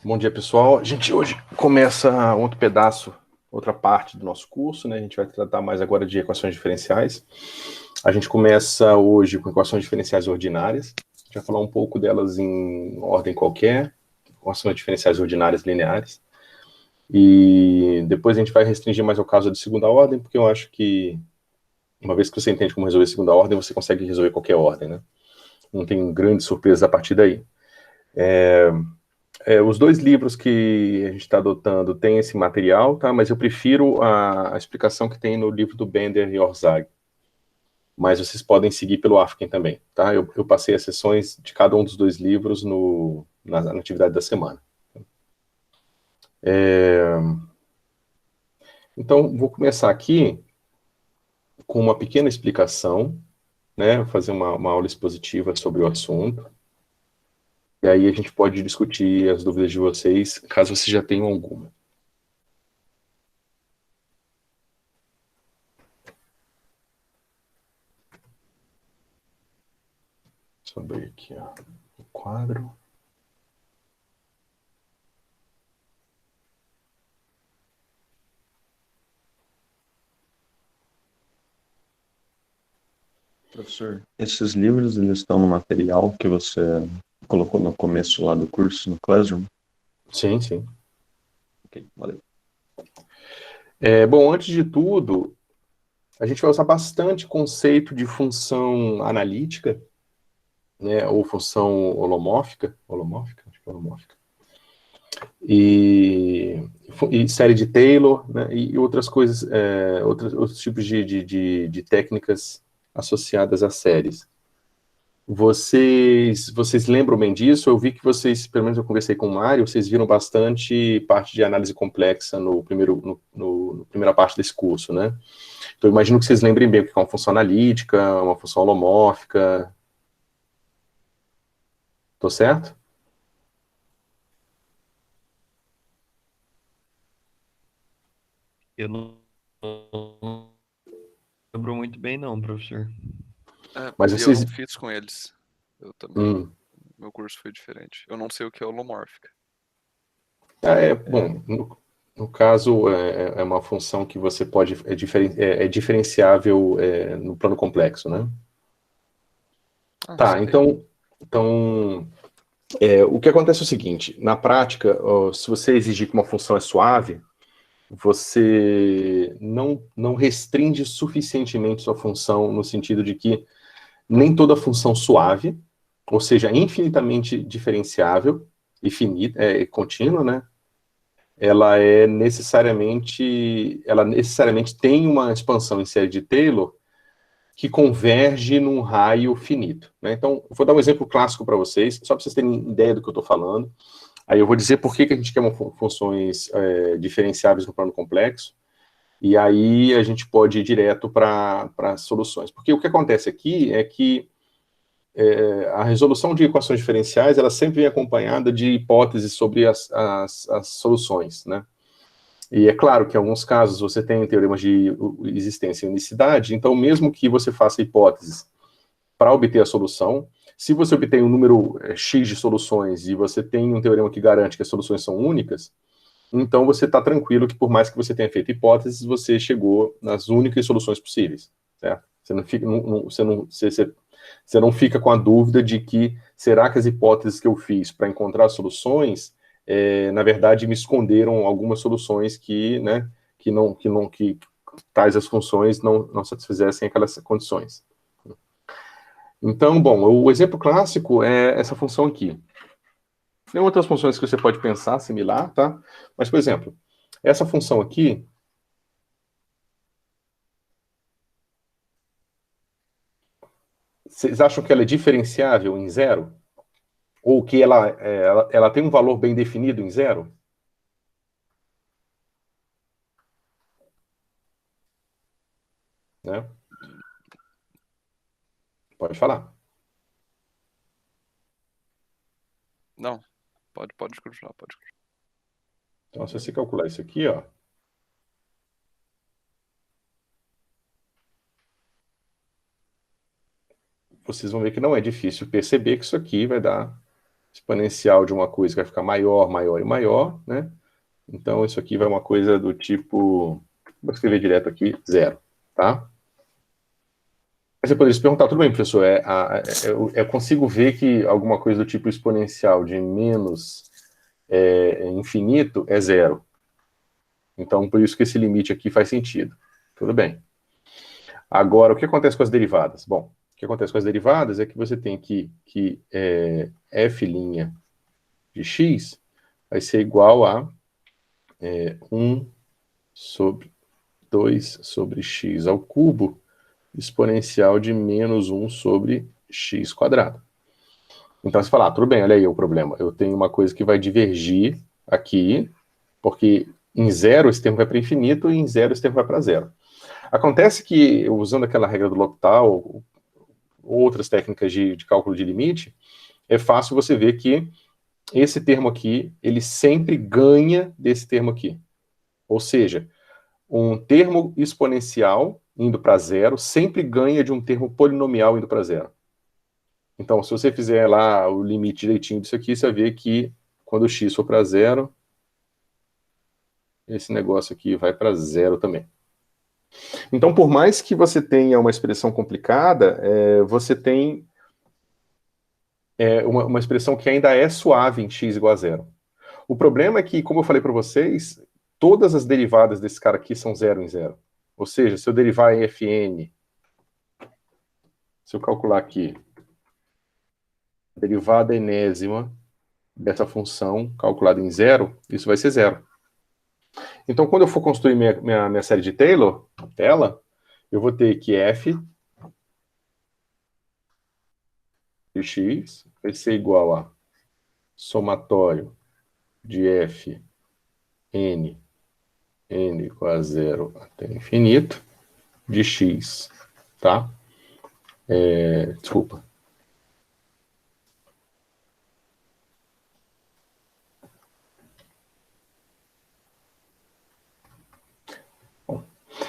Bom dia, pessoal. A gente hoje começa outro pedaço, outra parte do nosso curso, né? A gente vai tratar mais agora de equações diferenciais. A gente começa hoje com equações diferenciais ordinárias. A gente vai falar um pouco delas em ordem qualquer, equações diferenciais ordinárias lineares. E depois a gente vai restringir mais ao caso de segunda ordem, porque eu acho que, uma vez que você entende como resolver segunda ordem, você consegue resolver qualquer ordem, né? Não tem grandes surpresas a partir daí. Os dois livros que a gente está adotando têm esse material, tá? Mas eu prefiro a explicação que tem no livro do Bender e Orszag. Mas vocês podem seguir pelo Afkin também, tá? Eu passei as sessões de cada um dos dois livros na atividade da semana. Então, vou começar aqui com uma pequena explicação, né? Vou fazer uma aula expositiva sobre o assunto. E aí a gente pode discutir as dúvidas de vocês, caso vocês já tenham alguma. Deixa eu abrir aqui, ó, o quadro. Professor, esses livros eles estão no material que você colocou no começo lá do curso, no Classroom? Sim, sim. Ok, valeu. Bom, antes de tudo, a gente vai usar bastante conceito de função analítica, né, ou função holomórfica, acho que é holomórfica, e série de Taylor, né, e outras coisas, outros tipos de técnicas associadas a séries. Vocês lembram bem disso? Eu vi que vocês, pelo menos eu conversei com o Mário, vocês viram bastante parte de análise complexa no primeira parte desse curso, né? Então, eu imagino que vocês lembrem bem o que é uma função analítica, uma função holomórfica. Tô certo? Eu não lembro muito bem, não, professor. Mas E eu vocês... não fiz com eles. Eu também. Hum. Meu curso foi diferente. Eu não sei o que é holomórfica. Bom, no caso, é uma função que você pode... É diferenciável no plano complexo, né? Tá, Saquei. então o que acontece é o seguinte, na prática, se você exigir que uma função é suave, você não restringe suficientemente sua função no sentido de que nem toda função suave, ou seja, infinitamente diferenciável e finita, contínua, né? Ela necessariamente tem uma expansão em série de Taylor que converge num raio finito, né? Então, eu vou dar um exemplo clássico para vocês, só para vocês terem ideia do que eu estou falando. Aí eu vou dizer por que a gente quer funções diferenciáveis no plano complexo, e aí a gente pode ir direto para soluções. Porque o que acontece aqui é que a resolução de equações diferenciais, ela sempre vem acompanhada de hipóteses sobre as soluções, né? E é claro que em alguns casos você tem teoremas de existência e unicidade, então mesmo que você faça hipóteses para obter a solução, se você obter um número X de soluções e você tem um teorema que garante que as soluções são únicas, então você está tranquilo que por mais que você tenha feito hipóteses, você chegou nas únicas soluções possíveis, certo? Você não fica, você não fica com a dúvida de que será que as hipóteses que eu fiz para encontrar soluções, na verdade, me esconderam algumas soluções que, né, que tais as funções não satisfizessem aquelas condições. Então, bom, o exemplo clássico é essa função aqui. Tem outras funções que você pode pensar similar, tá? Mas, por exemplo, essa função aqui, vocês acham que ela é diferenciável em zero? Ou que ela tem um valor bem definido em zero? Né? Pode falar. Não. Pode continuar, pode continuar. Então, se você calcular isso aqui, ó, vocês vão ver que não é difícil perceber que isso aqui vai dar exponencial de uma coisa que vai ficar maior, maior e maior, né? Então, isso aqui vai uma coisa do tipo, vou escrever direto aqui, zero, tá? Aí você poderia se perguntar, tudo bem, professor, eu consigo ver que alguma coisa do tipo exponencial de menos infinito é zero. Então, por isso que esse limite aqui faz sentido. Tudo bem. Agora, o que acontece com as derivadas? Bom, o que acontece com as derivadas é que você tem que f' de x vai ser igual a 1 sobre 2 sobre x ao cubo exponencial de menos 1 sobre x quadrado. Então você fala, tudo bem, olha aí o problema. Eu tenho uma coisa que vai divergir aqui, porque em zero esse termo vai para infinito e em zero esse termo vai para zero. Acontece que, usando aquela regra do L'Hopital, ou outras técnicas de cálculo de limite, é fácil você ver que esse termo aqui, ele sempre ganha desse termo aqui. Ou seja, um termo exponencial indo para zero sempre ganha de um termo polinomial indo para zero. Então, se você fizer lá o limite direitinho disso aqui, você vai ver que quando o x for para zero, esse negócio aqui vai para zero também. Então, por mais que você tenha uma expressão complicada, você tem uma expressão que ainda é suave em x igual a zero. O problema é que, como eu falei para vocês, todas as derivadas desse cara aqui são zero em zero. Ou seja, se eu derivar em fn, se eu calcular aqui, a derivada enésima dessa função calculada em zero, isso vai ser zero. Então, quando eu for construir minha série de Taylor, tela, eu vou ter que f de x vai ser igual a somatório de f n igual a zero até infinito, de x, tá? Desculpa.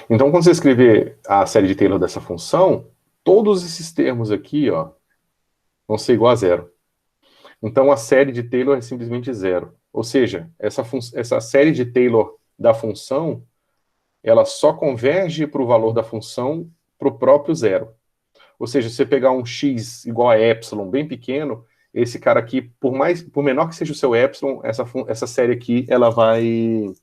Então, quando você escrever a série de Taylor dessa função, todos esses termos aqui, ó, vão ser igual a zero. Então, a série de Taylor é simplesmente zero. Ou seja, essa série de Taylor da função, ela só converge para o valor da função para o próprio zero. Ou seja, se você pegar um x igual a epsilon bem pequeno, esse cara aqui, por menor que seja o seu epsilon, essa série aqui, ela vai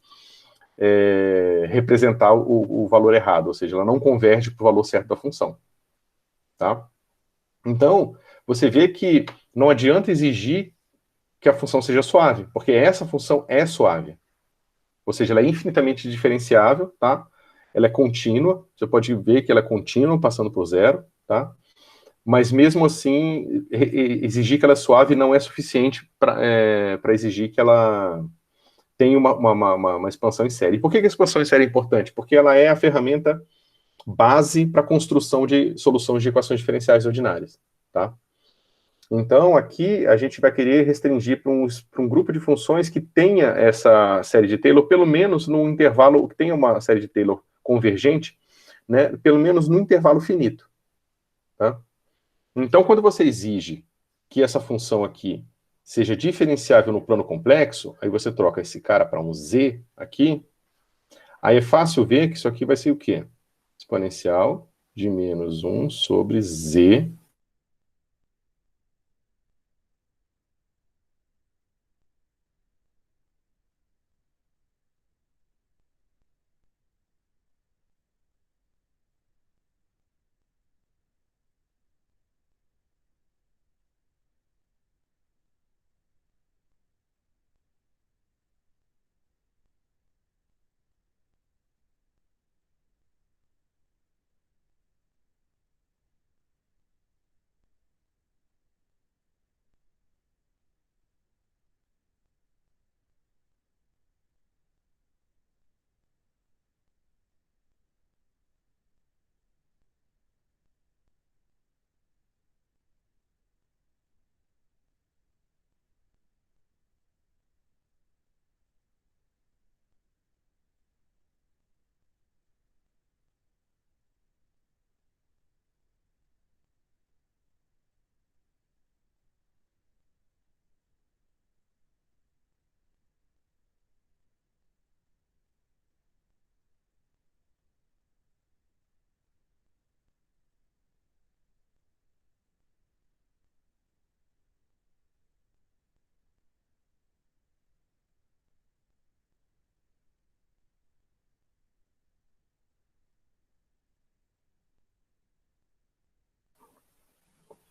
representar o valor errado, ou seja, ela não converge para o valor certo da função. Tá? Então, você vê que não adianta exigir que a função seja suave, porque essa função é suave. Ou seja, ela é infinitamente diferenciável, tá? Ela é contínua, você pode ver que ela é contínua, passando por zero, tá? Mas mesmo assim, exigir que ela é suave não é suficiente para exigir que ela tenha uma expansão em série. E por que a expansão em série é importante? Porque ela é a ferramenta base para a construção de soluções de equações diferenciais ordinárias, tá? Então, aqui a gente vai querer restringir para um grupo de funções que tenha essa série de Taylor, pelo menos no intervalo, que tenha uma série de Taylor convergente, né, pelo menos no intervalo finito. Tá? Então, quando você exige que essa função aqui seja diferenciável no plano complexo, aí você troca esse cara para um z aqui, aí é fácil ver que isso aqui vai ser o quê? Exponencial de menos 1 sobre z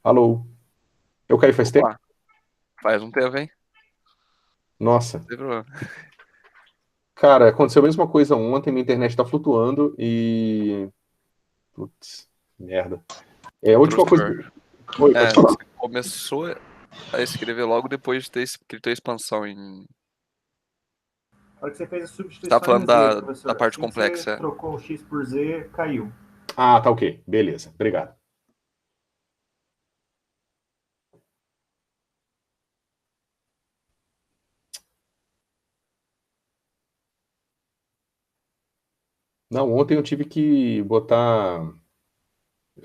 Alô? Eu caí faz tempo? Opa, faz um tempo, hein? Nossa. Não tem problema. Cara, aconteceu a mesma coisa ontem, minha internet tá flutuando e. Putz, merda. É, a última coisa. Professor, Oi, pode falar. você começou a escrever logo depois de ter escrito a expansão em. Na hora que você fez a Você tá substituição em falando Z, da professor, parte assim que você complexa. trocou o X por Z, caiu. Ah, tá ok. Beleza. Obrigado. Não, ontem eu tive que botar.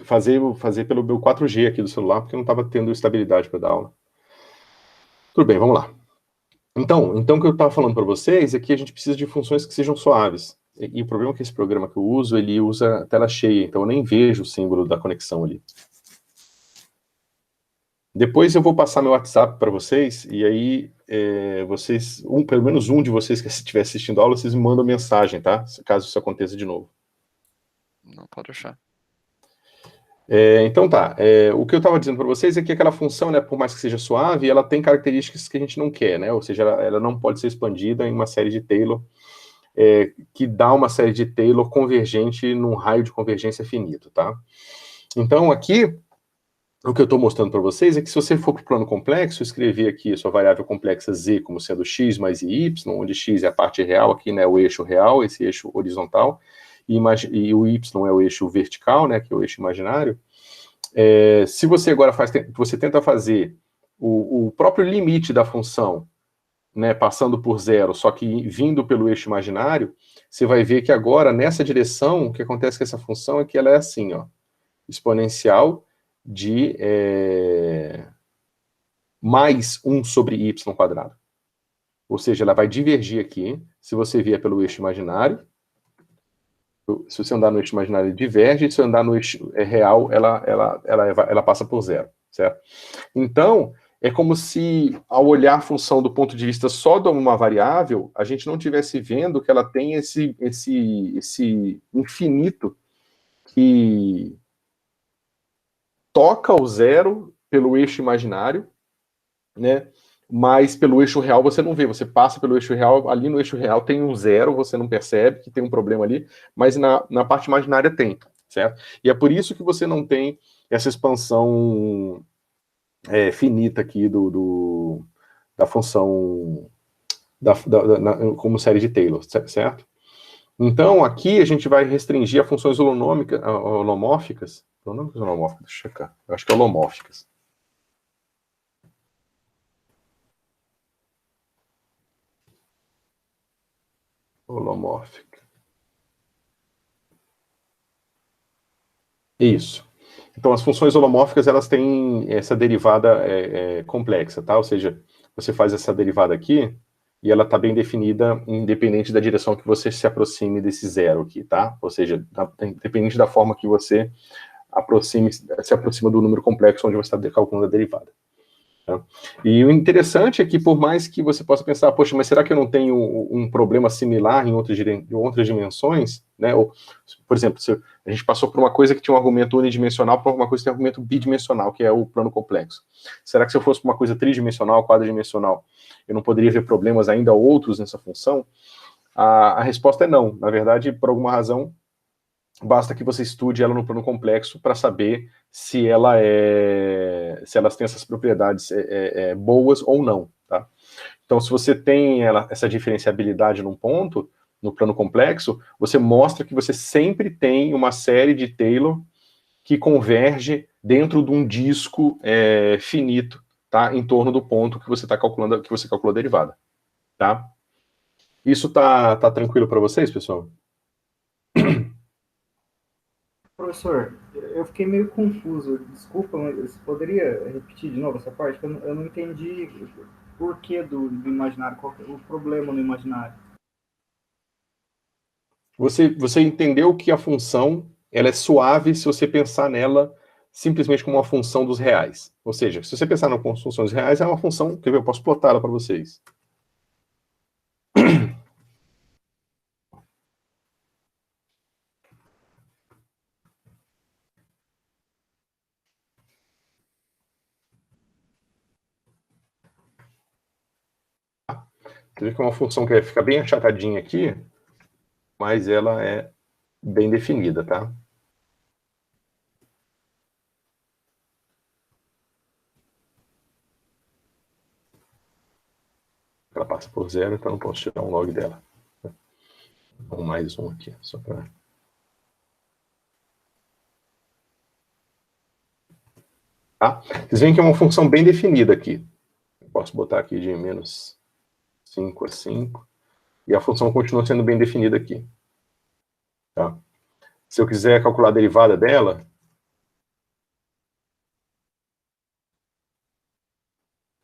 Fazer pelo meu 4G aqui do celular, porque eu não estava tendo estabilidade para dar aula. Tudo bem, vamos lá. Então o que eu estava falando para vocês é que a gente precisa de funções que sejam suaves. E o problema é que esse programa que eu uso, ele usa tela cheia, então eu nem vejo o símbolo da conexão ali. Depois eu vou passar meu WhatsApp para vocês, e aí vocês, pelo menos um de vocês que estiver assistindo a aula, vocês me mandam mensagem, tá? Caso isso aconteça de novo. Não pode achar. Então tá, o que eu estava dizendo para vocês é que aquela função, né, por mais que seja suave, ela tem características que a gente não quer, né? Ou seja, ela não pode ser expandida em uma série de Taylor, que dá uma série de Taylor convergente num raio de convergência finito, tá? Então aqui, o que eu estou mostrando para vocês é que se você for para o plano complexo, escrever aqui a sua variável complexa z como sendo x mais y, onde x é a parte real aqui, né, o eixo real, esse eixo horizontal, e o y é o eixo vertical, né, que é o eixo imaginário. Se você agora você tenta fazer o próprio limite da função, né, passando por zero, só que vindo pelo eixo imaginário, você vai ver que agora, nessa direção, o que acontece com essa função é que ela é assim, ó, exponencial de mais 1 sobre y quadrado. Ou seja, ela vai divergir aqui, se você vier pelo eixo imaginário. Se você andar no eixo imaginário, ele diverge, se você andar no eixo real, ela passa por zero, certo? Então, é como se, ao olhar a função do ponto de vista só de uma variável, a gente não estivesse vendo que ela tem esse infinito que toca o zero pelo eixo imaginário, né? Mas pelo eixo real você não vê, você passa pelo eixo real, ali no eixo real tem um zero, você não percebe que tem um problema ali, mas na parte imaginária tem, certo? E é por isso que você não tem essa expansão finita aqui da função como série de Taylor, certo? Então, aqui a gente vai restringir a funções holomórficas. Holomórficas ou holomórficas? Deixa eu checar. Eu acho que é holomórficas. Holomórfica. Isso. Então, as funções holomórficas, elas têm essa derivada complexa, tá? Ou seja, você faz essa derivada aqui, e ela está bem definida, independente da direção que você se aproxime desse zero aqui, tá? Ou seja, independente da forma que você se aproxima do número complexo onde você está calculando a derivada. Tá? E o interessante é que, por mais que você possa pensar, poxa, mas será que eu não tenho um problema similar em outras dimensões? Né? Ou, por exemplo, se a gente passou por uma coisa que tinha um argumento unidimensional para uma coisa que tem um argumento bidimensional, que é o plano complexo. Será que se eu fosse para uma coisa tridimensional, quadridimensional, eu não poderia ver problemas ainda outros nessa função? A resposta é não. Na verdade, por alguma razão, basta que você estude ela no plano complexo para saber se se elas têm essas propriedades boas ou não, tá? Então, se você tem essa diferenciabilidade num ponto, no plano complexo, você mostra que você sempre tem uma série de Taylor que converge dentro de um disco finito, tá? Em torno do ponto que você está calculando, que você calculou a derivada, tá? Isso tá tranquilo para vocês, pessoal? Professor, eu fiquei meio confuso. Desculpa, mas você poderia repetir de novo essa parte? Eu não entendi o porquê do imaginário, qual é o problema no imaginário. Você entendeu que a função ela é suave se você pensar nela simplesmente como uma função dos reais. Ou seja, se você pensar na função dos reais, é uma função que eu posso plotá-la para vocês. Você vê que é uma função que fica bem achatadinha aqui, mas ela é bem definida, tá? Ela passa por 0, então eu não posso tirar um log dela. Então, mais um aqui, só para... Tá? Vocês veem que é uma função bem definida aqui. Eu posso botar aqui de menos 5 a 5, e a função continua sendo bem definida aqui. Tá? Se eu quiser calcular a derivada dela,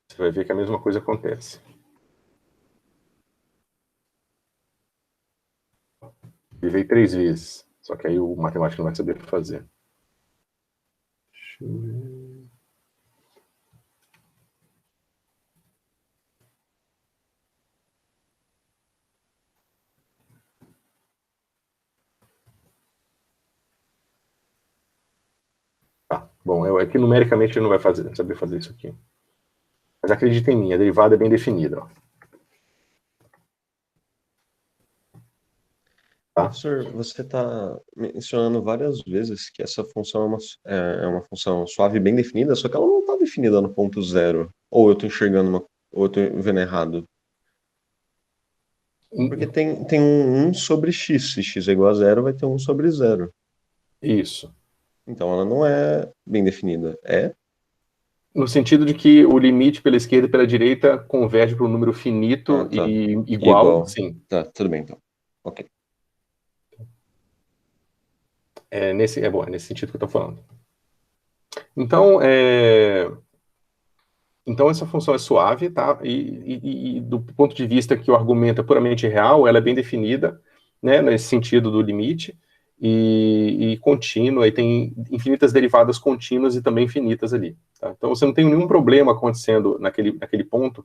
você vai ver que a mesma coisa acontece. Derivei 3 vezes, só que aí o matemático não vai saber fazer. Deixa eu ver. Tá, bom, é que numericamente ele não vai saber fazer isso aqui. Mas acredita em mim, a derivada é bem definida. Ó. Tá? Professor, você está mencionando várias vezes que essa função é uma função suave bem definida, só que ela não está definida no ponto zero. Ou eu estou enxergando ou eu estou vendo errado. Porque tem um 1 sobre x. Se x é igual a zero, vai ter 1 sobre zero. Isso. Então ela não é bem definida. É? No sentido de que o limite pela esquerda e pela direita converge para um número finito tá. e igual, sim. Tá, tudo bem então. Ok. É nesse sentido que eu estou falando. Então, então essa função é suave, tá? E do ponto de vista que o argumento é puramente real, ela é bem definida, né, nesse sentido do limite, e contínua, e tem infinitas derivadas contínuas e também infinitas ali. Tá? Então você não tem nenhum problema acontecendo naquele ponto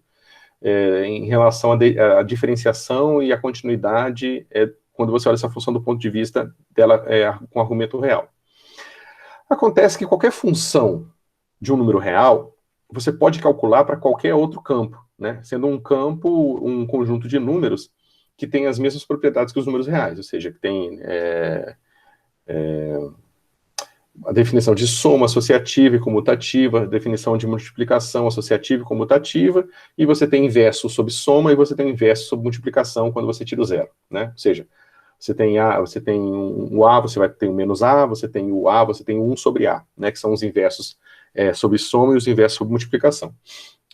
em relação à diferenciação e à continuidade quando você olha essa função do ponto de vista dela com argumento real. Acontece que qualquer função de um número real, você pode calcular para qualquer outro campo, né? Sendo um campo, um conjunto de números que tem as mesmas propriedades que os números reais, ou seja, que tem a definição de soma associativa e comutativa, a definição de multiplicação associativa e comutativa, e você tem inverso sobre soma e você tem inverso sobre multiplicação quando você tira o zero, né? Ou seja, você tem o A, você vai ter o menos A, você tem o A, você tem o 1 sobre A, né? Que são os inversos sobre soma e os inversos sobre multiplicação.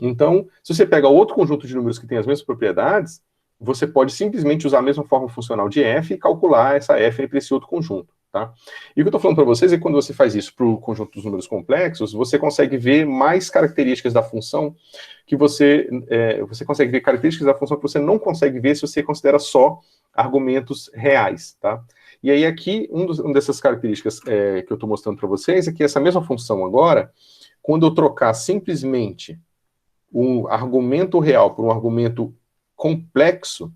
Então, se você pega outro conjunto de números que tem as mesmas propriedades, você pode simplesmente usar a mesma forma funcional de f e calcular essa f para esse outro conjunto. Tá? E o que eu estou falando para vocês é que quando você faz isso para o conjunto dos números complexos, você consegue ver mais características da função que você consegue ver características da função que você não consegue ver se você considera só argumentos reais. Tá? E aí aqui, uma dessas características que eu estou mostrando para vocês é que essa mesma função agora, quando eu trocar simplesmente um argumento real por um argumento complexo,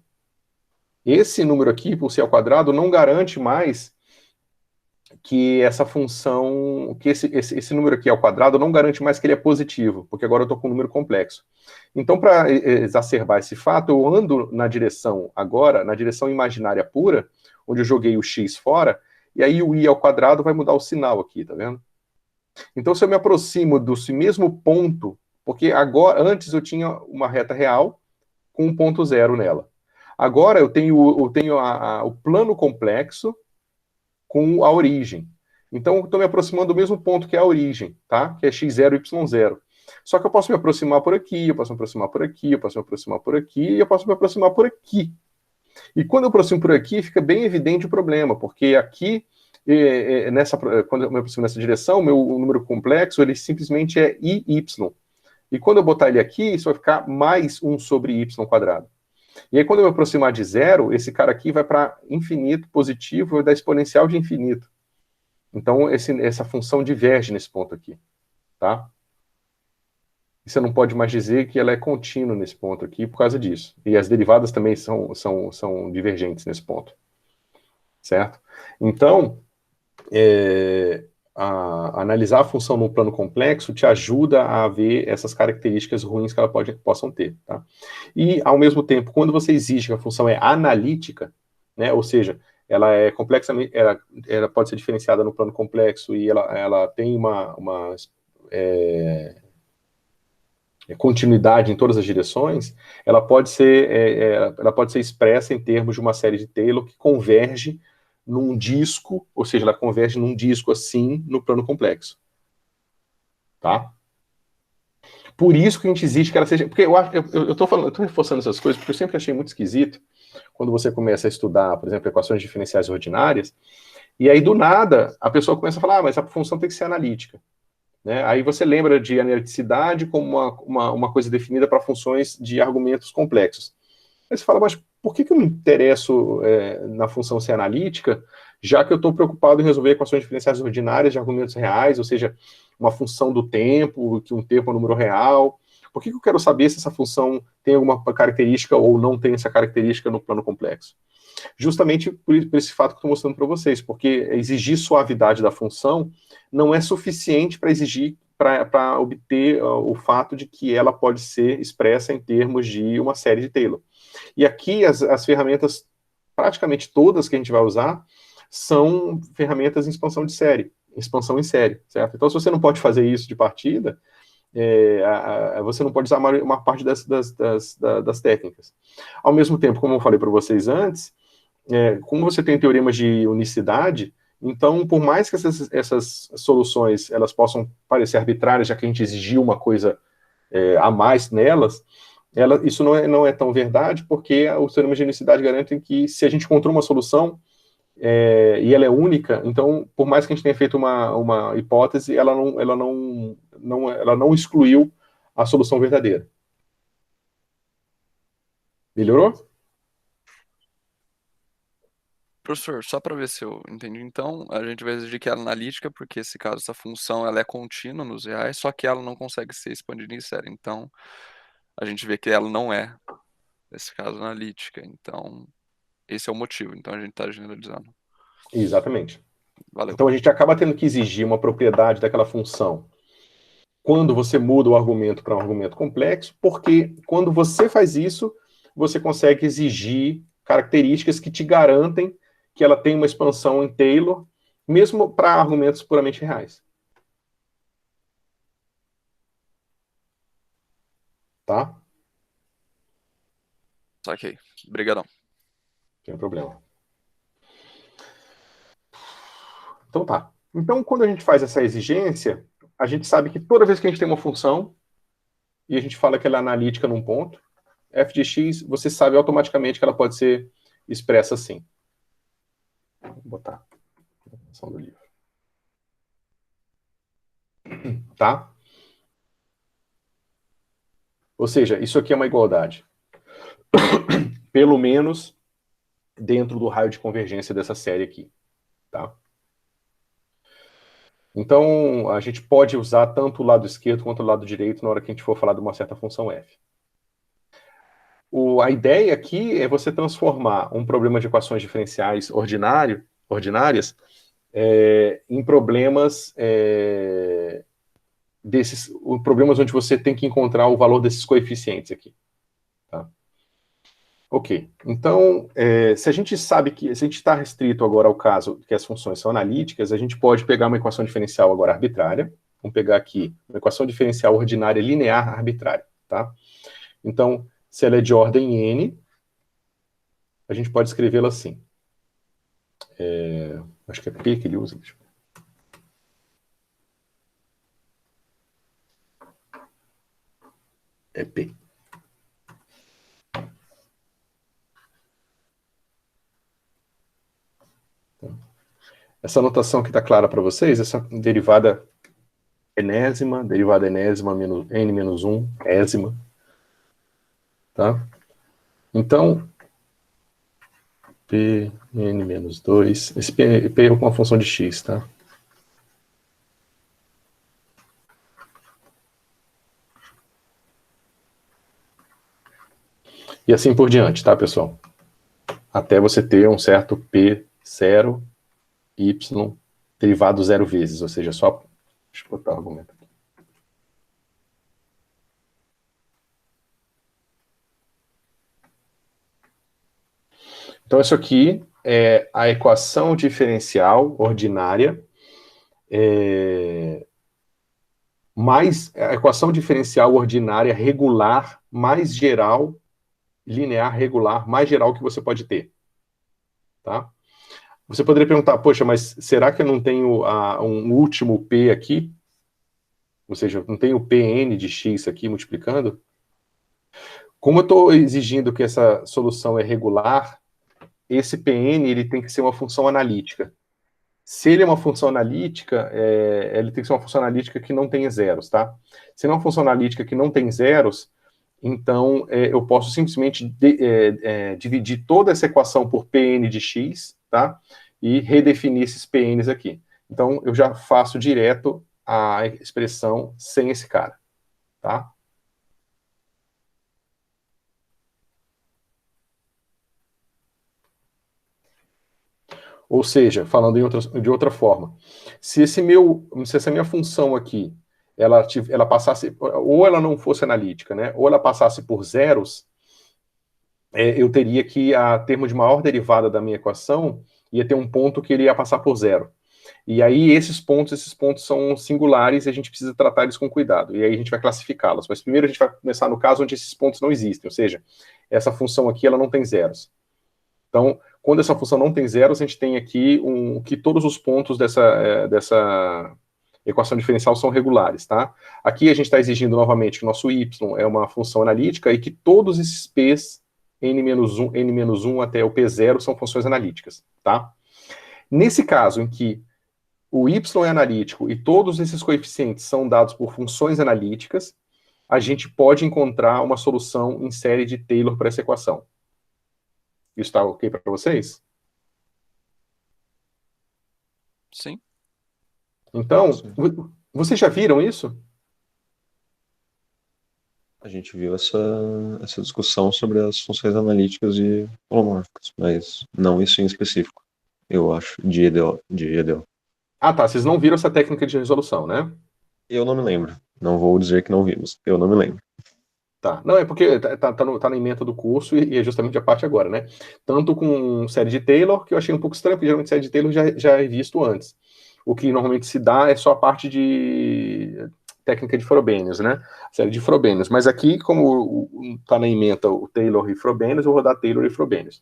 esse número aqui, por c ao quadrado, não garante mais que essa função, que esse número aqui ao quadrado não garante mais que ele é positivo, porque agora eu estou com um número complexo. Então, para exacerbar esse fato, eu ando na direção imaginária pura, onde eu joguei o x fora, e aí o i ao quadrado vai mudar o sinal aqui, tá vendo? Então, se eu me aproximo desse mesmo ponto, porque agora, antes eu tinha uma reta real com um ponto zero nela. Agora eu tenho o plano complexo com a origem. Então, eu estou me aproximando do mesmo ponto que é a origem, tá? Que é x0, y0. Só que eu posso me aproximar por aqui, eu posso me aproximar por aqui, eu posso me aproximar por aqui, e eu posso me aproximar por aqui. E quando eu aproximo por aqui, fica bem evidente o problema, porque aqui, quando eu me aproximo nessa direção, o meu número complexo, ele simplesmente é iy. E quando eu botar ele aqui, isso vai ficar mais 1 sobre y quadrado. E aí, quando eu me aproximar de zero, esse cara aqui vai para infinito positivo, vai dar exponencial de infinito. Então, essa função diverge nesse ponto aqui, tá? E você não pode mais dizer que ela é contínua nesse ponto aqui por causa disso. E as derivadas também são divergentes nesse ponto. Certo? Então, analisar a função num plano complexo te ajuda a ver essas características ruins que ela possam ter, tá? E, ao mesmo tempo, quando você exige que a função é analítica, né, ou seja, ela é complexamente, ela pode ser diferenciada no plano complexo e ela tem uma continuidade em todas as direções, ela pode ser expressa em termos de uma série de Taylor que converge num disco, ou seja, ela converge num disco assim no plano complexo. Tá? Por isso que a gente exige que ela seja... Porque eu tô reforçando essas coisas porque eu sempre achei muito esquisito quando você começa a estudar, por exemplo, equações diferenciais ordinárias, e aí do nada a pessoa começa a falar, mas a função tem que ser analítica. Né? Aí você lembra de analiticidade como uma coisa definida para funções de argumentos complexos. Aí você fala, mas por que eu me interesso na função ser analítica, já que eu estou preocupado em resolver equações diferenciais ordinárias de argumentos reais, ou seja, uma função do tempo, que um tempo é um número real? Por que eu quero saber se essa função tem alguma característica ou não tem essa característica no plano complexo? Justamente por esse fato que eu estou mostrando para vocês, porque exigir suavidade da função não é suficiente para exigir, para obter o fato de que ela pode ser expressa em termos de uma série de Taylor. E aqui as ferramentas, praticamente todas que a gente vai usar, são ferramentas em expansão de série, expansão em série, certo? Então, se você não pode fazer isso de partida, você não pode usar uma parte das técnicas. Ao mesmo tempo, como eu falei para vocês antes, como você tem teoremas de unicidade, então, por mais que essas soluções elas possam parecer arbitrárias, já que a gente exigiu uma coisa a mais nelas, isso não é tão verdade, porque os teoremas de unicidade garantem que se a gente encontrou uma solução e ela é única, então, por mais que a gente tenha feito uma hipótese, ela não excluiu a solução verdadeira. Melhorou? Professor, só para ver se eu entendi, então, a gente vai exigir que ela é analítica, porque, nesse caso, essa função ela é contínua nos reais, só que ela não consegue ser expandida em série. Então, a gente vê que ela não é, nesse caso, analítica. Então, esse é o motivo. Então, a gente está generalizando. Exatamente. Valeu. Então, a gente acaba tendo que exigir uma propriedade daquela função quando você muda o argumento para um argumento complexo, porque quando você faz isso, você consegue exigir características que te garantem que ela tem uma expansão em Taylor, mesmo para argumentos puramente reais. Tá? Saquei. Obrigadão. Sem problema. Então tá. Então, quando a gente faz essa exigência, a gente sabe que toda vez que a gente tem uma função, e a gente fala que ela é analítica num ponto, f de x, você sabe automaticamente que ela pode ser expressa assim. Vou botar a definição do livro. Tá? Ou seja, isso aqui é uma igualdade. Pelo menos dentro do raio de convergência dessa série aqui. Tá? Então, a gente pode usar tanto o lado esquerdo quanto o lado direito na hora que a gente for falar de uma certa função f. A ideia aqui é você transformar um problema de equações diferenciais ordinárias em problemas problemas onde você tem que encontrar o valor desses coeficientes aqui. Tá? Ok. Então, se a gente sabe que, se a gente está restrito agora ao caso que as funções são analíticas, a gente pode pegar uma equação diferencial agora arbitrária. Vamos pegar aqui uma equação diferencial ordinária linear arbitrária. Tá? Então, se ela é de ordem n, a gente pode escrevê-la assim. Acho que é P que ele usa. Deixa eu ver. É P. Essa notação aqui está clara para vocês? Essa derivada enésima menos n menos 1, ésima. Tá? Então, P, n menos 2. Esse P é com a função de x, tá? E assim por diante, tá, pessoal? Até você ter um certo P0, Y derivado zero vezes, ou seja, só... Deixa eu botar o argumento aqui. Então, isso aqui é a equação diferencial ordinária, mais a equação diferencial ordinária regular mais geral, linear regular mais geral que você pode ter. Tá? Você poderia perguntar, poxa, mas será que eu não tenho um último P aqui? Ou seja, não tenho Pn de x aqui multiplicando? Como eu estou exigindo que essa solução é regular, esse Pn ele tem que ser uma função analítica. Se ele é uma função analítica, ele tem que ser uma função analítica que não tenha zeros, tá? Se não é uma função analítica que não tem zeros, então eu posso simplesmente dividir toda essa equação por Pn de x, tá? E redefinir esses Pns aqui. Então, eu já faço direto a expressão sem esse cara, tá? Ou seja, falando de outra forma, se essa minha função aqui, ela passasse, ou ela não fosse analítica, né? Ou ela passasse por zeros, eu teria que a termo de maior derivada da minha equação ia ter um ponto que ele ia passar por zero. E aí esses pontos são singulares e a gente precisa tratar eles com cuidado. E aí a gente vai classificá-los. Mas primeiro a gente vai começar no caso onde esses pontos não existem, ou seja, essa função aqui ela não tem zeros. Então, quando essa função não tem zeros, a gente tem aqui que todos os pontos dessa equação diferencial são regulares, tá? Aqui a gente está exigindo novamente que o nosso y é uma função analítica e que todos esses p's, n-1 até o p0 são funções analíticas, tá? Nesse caso em que o y é analítico e todos esses coeficientes são dados por funções analíticas, a gente pode encontrar uma solução em série de Taylor para essa equação. Isso está ok para vocês? Sim. Então, vocês já viram isso? A gente viu essa discussão sobre as funções analíticas e holomórficas, mas não isso em específico, eu acho, de EDO. Ah, tá. Vocês não viram essa técnica de resolução, né? Eu não me lembro. Não vou dizer que não vimos. Eu não me lembro. Tá. Não, é porque tá na ementa do curso e é justamente a parte agora, né? Tanto com série de Taylor, que eu achei um pouco estranho, porque geralmente série de Taylor já é visto antes. O que normalmente se dá é só a parte de técnica de Frobenius, né? Série de Frobenius. Mas aqui, como tá na ementa o Taylor e Frobenius, eu vou rodar Taylor e Frobenius.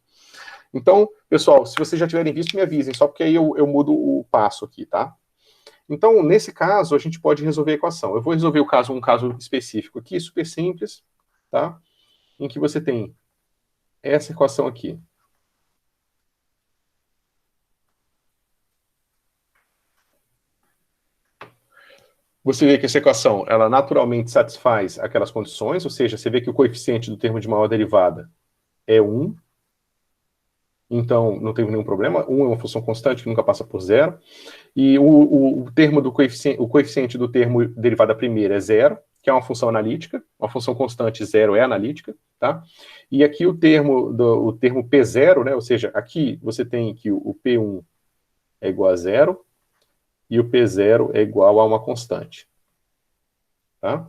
Então, pessoal, se vocês já tiverem visto, me avisem, só porque aí eu mudo o passo aqui, tá? Então, nesse caso, a gente pode resolver a equação. Eu vou resolver um caso específico aqui, super simples, tá? Em que você tem essa equação aqui. Você vê que essa equação, ela naturalmente satisfaz aquelas condições, ou seja, você vê que o coeficiente do termo de maior derivada é 1. Então, não teve nenhum problema. 1 é uma função constante que nunca passa por zero. E o coeficiente do termo derivada primeira é zero, que é uma função analítica. Uma função constante zero é analítica, tá? E aqui o termo P0, né? Ou seja, aqui você tem que o P1 é igual a zero e o P0 é igual a uma constante. Tá?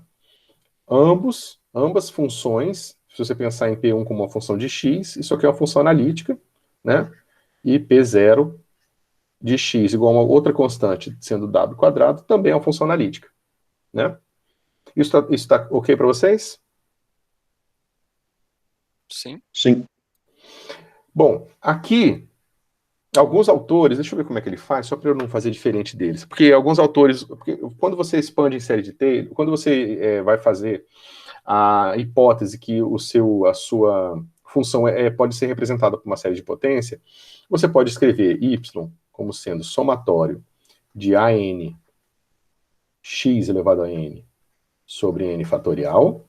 Ambas funções, se você pensar em P1 como uma função de x, isso aqui é uma função analítica, né? E P0 de x igual a uma outra constante, sendo w quadrado, também é uma função analítica, né? Isso tá ok para vocês? Sim. Sim. Bom, aqui, alguns autores, deixa eu ver como é que ele faz, só para eu não fazer diferente deles, porque alguns autores, quando você expande em série de Taylor, quando você vai fazer a hipótese que a sua função pode ser representada por uma série de potência, você pode escrever y como sendo somatório de an x elevado a n sobre n fatorial.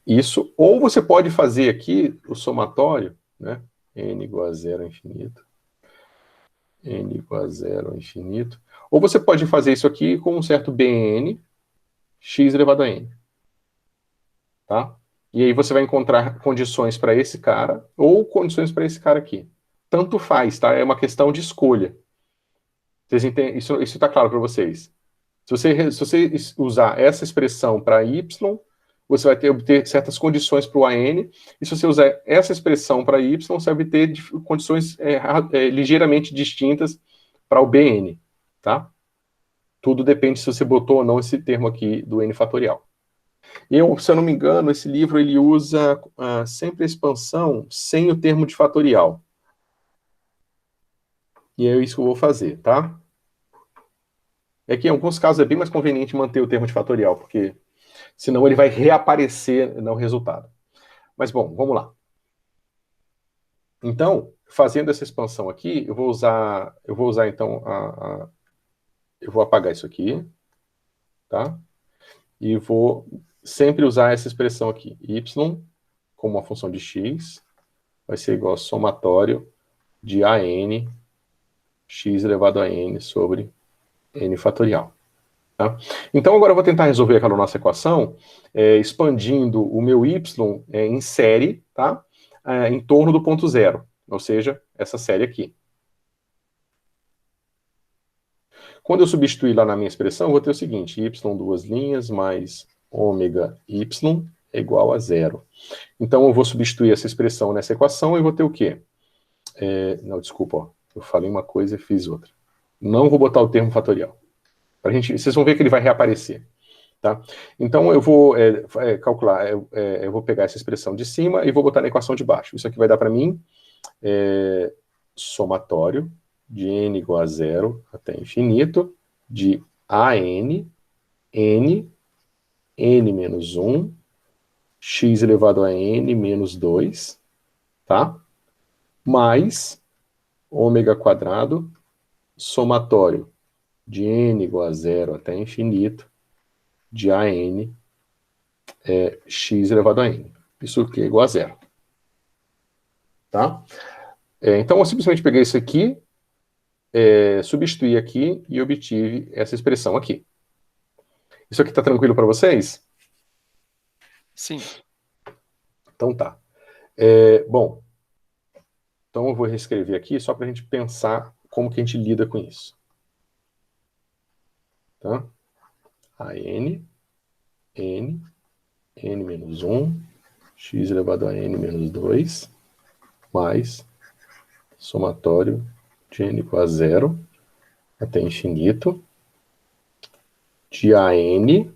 Isso, ou você pode fazer aqui o somatório, né? N igual a zero ao infinito. N igual a zero ao infinito. Ou você pode fazer isso aqui com um certo Bn, x elevado a n. Tá? E aí você vai encontrar condições para esse cara, ou condições para esse cara aqui. Tanto faz, tá? É uma questão de escolha. Vocês entendem? Isso está claro para vocês? Se você usar essa expressão para y, você vai obter certas condições para o AN, e se você usar essa expressão para y, você vai obter condições ligeiramente distintas para o BN, tá? Tudo depende se você botou ou não esse termo aqui do N fatorial. Se eu não me engano, esse livro ele usa sempre a expansão sem o termo de fatorial. E é isso que eu vou fazer, tá? É que em alguns casos é bem mais conveniente manter o termo de fatorial, porque senão ele vai reaparecer no resultado. Mas bom, vamos lá. Então, fazendo essa expansão aqui, eu vou usar então eu vou apagar isso aqui, tá? E vou sempre usar essa expressão aqui, y como uma função de x vai ser igual a somatório de AN x elevado a n sobre n fatorial. Tá? Então, agora eu vou tentar resolver aquela nossa equação, expandindo o meu y em série, tá? Em torno do ponto zero, ou seja, essa série aqui. Quando eu substituir lá na minha expressão, eu vou ter o seguinte, y duas linhas mais ômega y é igual a zero. Então, eu vou substituir essa expressão nessa equação e vou ter o quê? Não, desculpa, ó, eu falei uma coisa e fiz outra. Não vou botar o termo fatorial. Vocês vão ver que ele vai reaparecer. Tá? Então, eu vou calcular, eu vou pegar essa expressão de cima e vou botar na equação de baixo. Isso aqui vai dar para mim somatório de n igual a zero até infinito, de AN, n menos 1, x elevado a n menos 2, tá? Mais ômega quadrado, somatório de n igual a zero até infinito, de AN, x elevado a n. Isso aqui é igual a zero. Tá? Então, eu simplesmente peguei isso aqui, substituí aqui e obtive essa expressão aqui. Isso aqui está tranquilo para vocês? Sim. Então tá. Bom, então eu vou reescrever aqui só para a gente pensar como que a gente lida com isso. Tá? AN, n menos 1, x elevado a n menos 2, mais somatório de n igual a zero até infinito, de AN,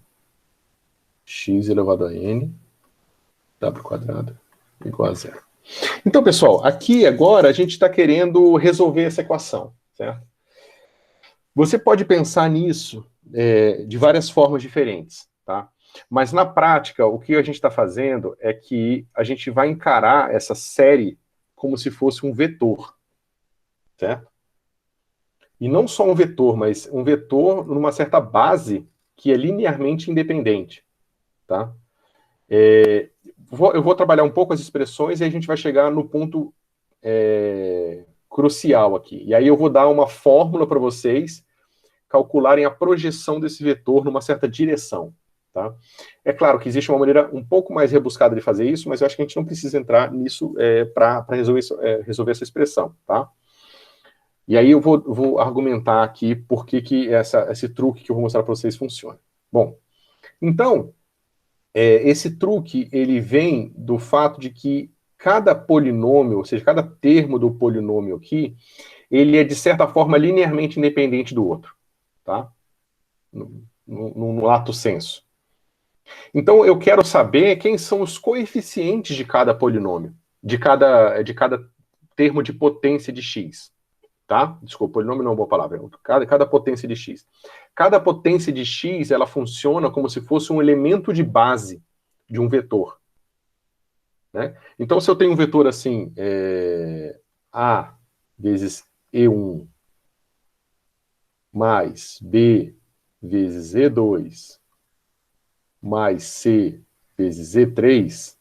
x elevado a n, w quadrado, igual a zero. Então, pessoal, aqui agora a gente está querendo resolver essa equação, certo? Você pode pensar nisso de várias formas diferentes, tá? Mas na prática, o que a gente está fazendo é que a gente vai encarar essa série como se fosse um vetor, certo? E não só um vetor, mas um vetor numa certa base que é linearmente independente, tá? Eu vou trabalhar um pouco as expressões e a gente vai chegar no ponto crucial aqui. E aí eu vou dar uma fórmula para vocês calcularem a projeção desse vetor numa certa direção, tá? É claro que existe uma maneira um pouco mais rebuscada de fazer isso, mas eu acho que a gente não precisa entrar nisso para resolver essa expressão, tá? E aí eu vou argumentar aqui por que esse truque que eu vou mostrar para vocês funciona. Bom, então, esse truque, ele vem do fato de que cada polinômio, ou seja, cada termo do polinômio aqui, ele é, de certa forma, linearmente independente do outro, tá? No lato sensu. Então, eu quero saber quem são os coeficientes de cada polinômio, de cada termo de potência de x. Tá? Desculpa, polinômio não é uma boa palavra. Cada potência de x. Cada potência de x, ela funciona como se fosse um elemento de base de um vetor. Né? Então, se eu tenho um vetor assim, A vezes E1 mais B vezes E2 mais C vezes E3,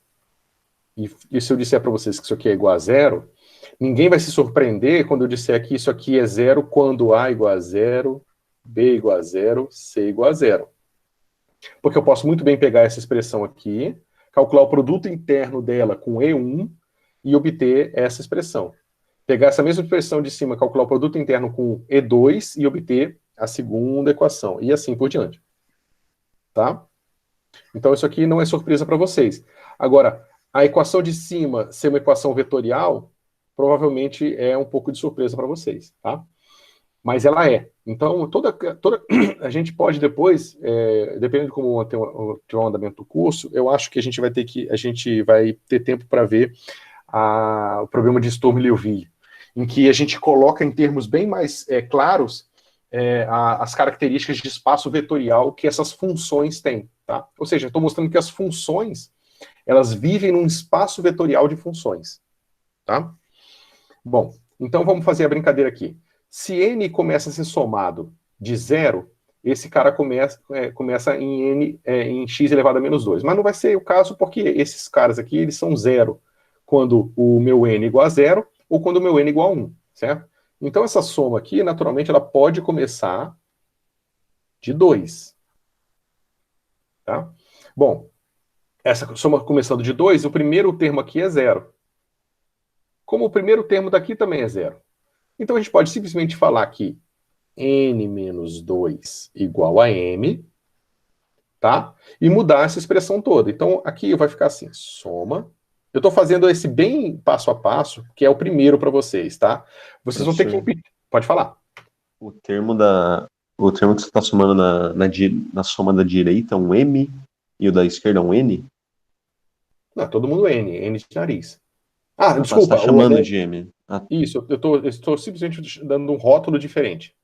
e se eu disser para vocês que isso aqui é igual a zero, ninguém vai se surpreender quando eu disser que isso aqui é zero quando A igual a zero, B igual a zero, C igual a zero. Porque eu posso muito bem pegar essa expressão aqui, calcular o produto interno dela com E1 e obter essa expressão. pegar essa mesma expressão de cima, calcular o produto interno com E2 e obter a segunda equação, e assim por diante. Tá? Então isso aqui não é surpresa para vocês. Agora, a equação de cima ser uma equação vetorial, provavelmente é um pouco de surpresa para vocês, tá? Mas ela é. Então, a gente pode depois, dependendo de como tiver o andamento do curso, eu acho que a gente vai ter tempo para ver o problema de Sturm-Liouville, em que a gente coloca em termos bem mais claros as características de espaço vetorial que essas funções têm, tá? Ou seja, estou mostrando que as funções, elas vivem num espaço vetorial de funções, tá? Bom, então vamos fazer a brincadeira aqui. Se n começa a ser somado de zero, esse cara começa em n em x elevado a menos 2. Mas não vai ser o caso porque esses caras aqui, eles são zero quando o meu n é igual a zero ou quando o meu n é igual a 1, certo? Então essa soma aqui, naturalmente, ela pode começar de 2. Tá? Bom, essa soma começando de 2, o primeiro termo aqui é zero. Como o primeiro termo daqui também é zero. Então a gente pode simplesmente falar que n menos 2 igual a m, tá? E mudar essa expressão toda. Então aqui vai ficar assim, soma. Eu estou fazendo esse bem passo a passo, que é o primeiro para vocês, tá? Vocês vão ter que repetir. Pode falar. O termo que você está somando na soma da direita é um M e o da esquerda é um N? Não, todo mundo N de nariz. Ah, Tá, você desculpa. está chamando de M. Isso, eu estou simplesmente dando um rótulo diferente.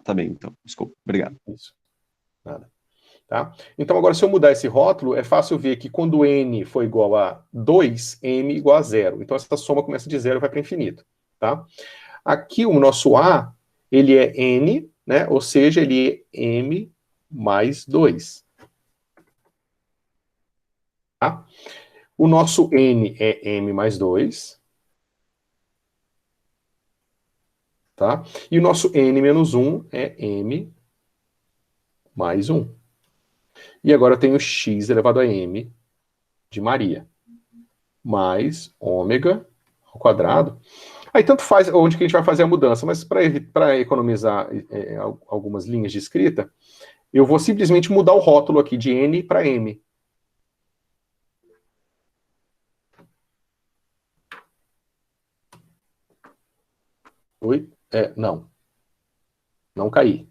Tá bem, então. Desculpa, obrigado. Isso, nada. Tá? Então, agora, se eu mudar esse rótulo, é fácil ver que quando n for igual a 2, m igual a 0. Então, essa soma começa de 0 e vai para infinito. Tá? Aqui, o nosso a, ele é n, né? Ou seja, ele é m mais 2. Tá? O nosso n é m mais 2. Tá? E o nosso n menos 1 é m mais 1. E agora eu tenho x elevado a m de Maria, mais ômega ao quadrado. Aí tanto faz onde que a gente vai fazer a mudança, mas para economizar algumas linhas de escrita, eu vou simplesmente mudar o rótulo aqui de n para m. Oi? Não. Não caí.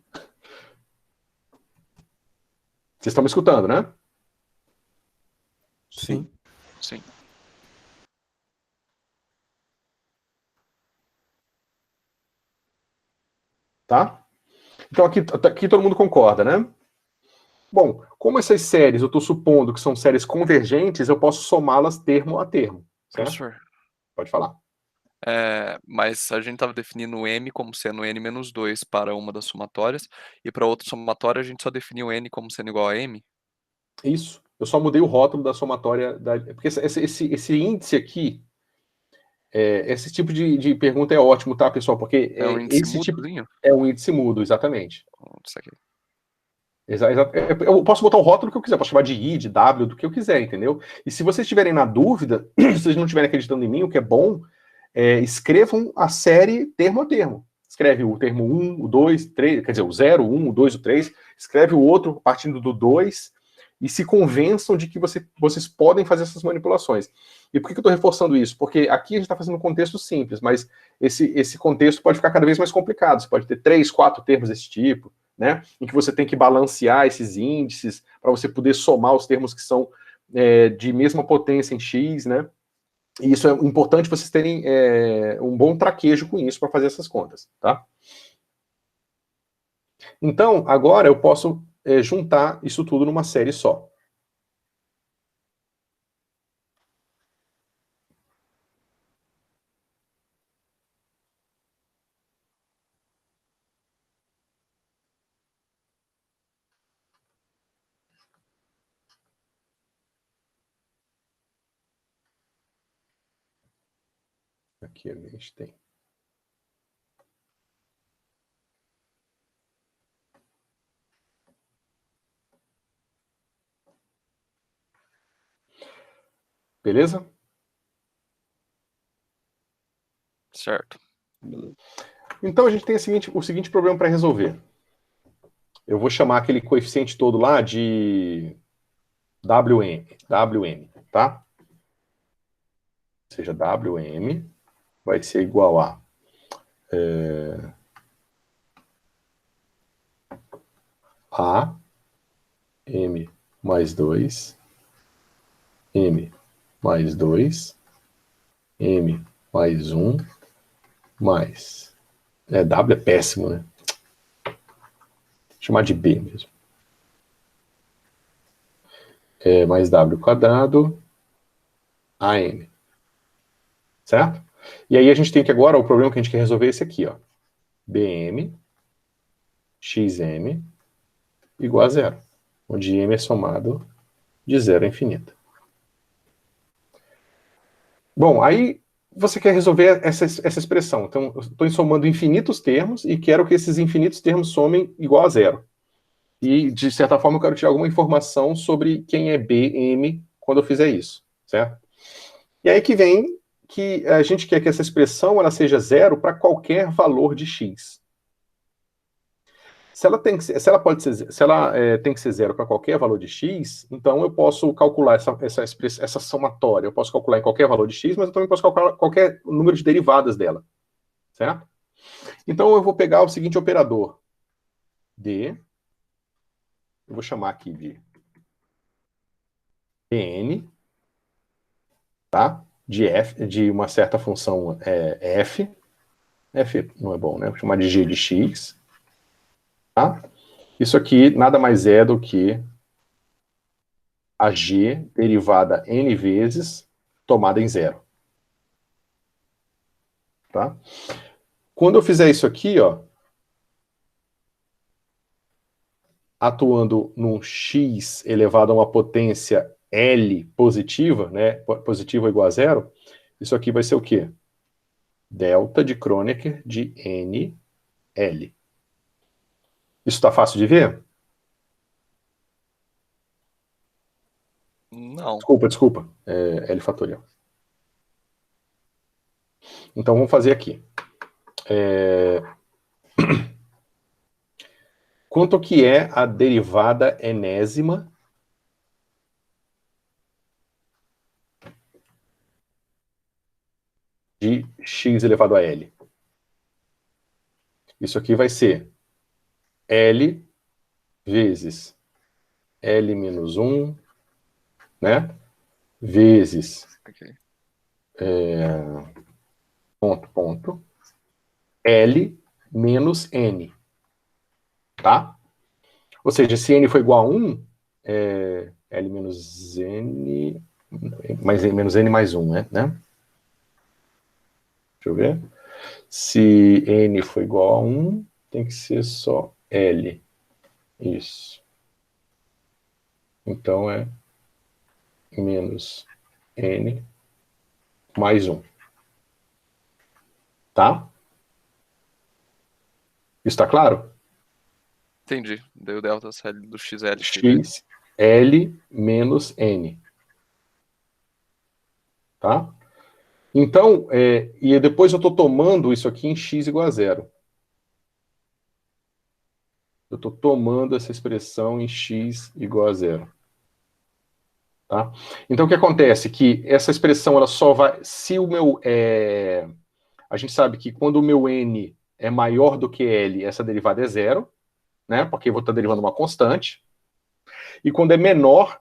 Vocês estão me escutando, né? Sim. Sim. Tá? Então aqui todo mundo concorda, né? Bom, como essas séries eu estou supondo que são séries convergentes, eu posso somá-las termo a termo, certo? Professor, Pode falar. mas a gente estava definindo o m como sendo n menos 2 para uma das somatórias, e para outra somatória a gente só definiu n como sendo igual a m? Isso. Eu só mudei o rótulo da somatória. Porque esse índice aqui, esse tipo de pergunta é ótimo, tá, pessoal? Porque É um índice esse tipo mudozinho? é um índice mudo, exatamente. Isso aqui. Eu posso botar o rótulo que eu quiser, posso chamar de I, de W, do que eu quiser, entendeu? E se vocês estiverem na dúvida, se vocês não estiverem acreditando em mim, o que é bom, escrevam a série termo a termo. Escreve o termo 1, o 2, 3, quer dizer, o 0, o 1, o 2, o 3, escreve o outro partindo do 2 e se convençam de que vocês podem fazer essas manipulações. E por que eu estou reforçando isso? Porque aqui a gente está fazendo um contexto simples, mas esse contexto pode ficar cada vez mais complicado. Você pode ter 3, 4 termos desse tipo, né, em que você tem que balancear esses índices para você poder somar os termos que são de mesma potência em x, né? E isso é importante vocês terem um bom traquejo com isso para fazer essas contas, tá? Então, agora eu posso juntar isso tudo numa série só. Aqui a gente tem. Beleza? Certo. Então a gente tem o seguinte problema para resolver. Eu vou chamar aquele coeficiente todo lá de WM, tá? Ou seja, WM vai ser igual a A M mais 2, M mais 2, M mais 1, mais... W é péssimo, né? Vou chamar de B mesmo. Mais W quadrado, AM. Certo? E aí a gente tem que agora, o problema que a gente quer resolver é esse aqui, ó. BM, XM, igual a zero. Onde M é somado de zero a infinito. Bom, aí você quer resolver essa expressão. Então, eu estou somando infinitos termos e quero que esses infinitos termos somem igual a zero. E, de certa forma, eu quero tirar alguma informação sobre quem é BM quando eu fizer isso, certo? E aí que vem que a gente quer que essa expressão ela seja zero para qualquer valor de x. Se ela tem que ser zero para qualquer valor de x, então eu posso calcular essa somatória. Eu posso calcular em qualquer valor de x, mas eu também posso calcular qualquer número de derivadas dela. Certo? Então eu vou pegar o seguinte operador. D. Eu vou chamar aqui de n. Tá? De uma certa função f. F não é bom, né? Vou chamar de g de x. Tá? Isso aqui nada mais é do que a g derivada n vezes tomada em zero. Tá? Quando eu fizer isso aqui, ó, atuando num x elevado a uma potência L positiva, né, positiva ou igual a zero, isso aqui vai ser o quê? Delta de Kronecker de N, L. Isso está fácil de ver? Não. Desculpa. L fatorial. Então vamos fazer aqui. Quanto que é a derivada enésima de x elevado a L? Isso aqui vai ser L vezes L menos 1, né? Vezes Ok. ponto, L menos N. Tá? Ou seja, se N for igual a 1, L menos N, menos N mais 1, né? Deixa eu ver. Se N for igual a 1, tem que ser só L. Isso. Então é menos N mais 1. Tá? Isso está claro? Entendi. Deu delta CL do XL. X, L menos N. Tá? Então, e depois eu estou tomando isso aqui em x igual a zero. Eu estou tomando essa expressão em x igual a zero. Tá? Então, o que acontece? Que essa expressão ela só vai... Se o meu... a gente sabe que quando o meu n é maior do que L, essa derivada é zero, né? Porque eu vou estar derivando uma constante. E quando é menor,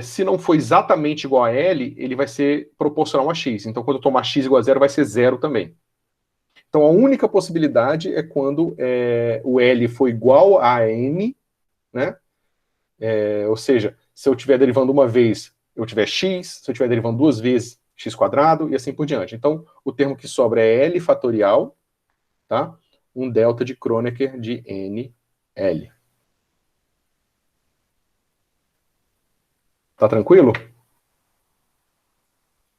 se não for exatamente igual a L, ele vai ser proporcional a x. Então, quando eu tomar x igual a zero, vai ser zero também. Então, a única possibilidade é quando o L for igual a N, né? Ou seja, se eu estiver derivando uma vez, eu tiver x, se eu estiver derivando duas vezes, x quadrado, e assim por diante. Então, o termo que sobra é L fatorial, tá? Um delta de Kronecker de N, L. Tá tranquilo?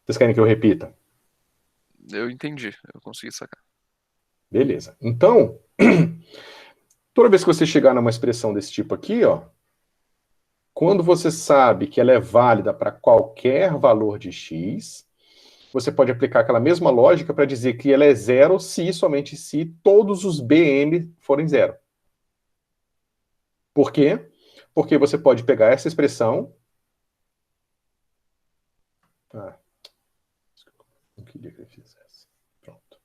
Vocês querem que eu repita? Eu entendi, eu consegui sacar. Beleza. Então, toda vez que você chegar numa expressão desse tipo aqui, ó, quando você sabe que ela é válida para qualquer valor de x, você pode aplicar aquela mesma lógica para dizer que ela é zero se, somente se, todos os BM forem zero. Por quê? Porque você pode pegar essa expressão... não queria que eu fizesse. Pronto.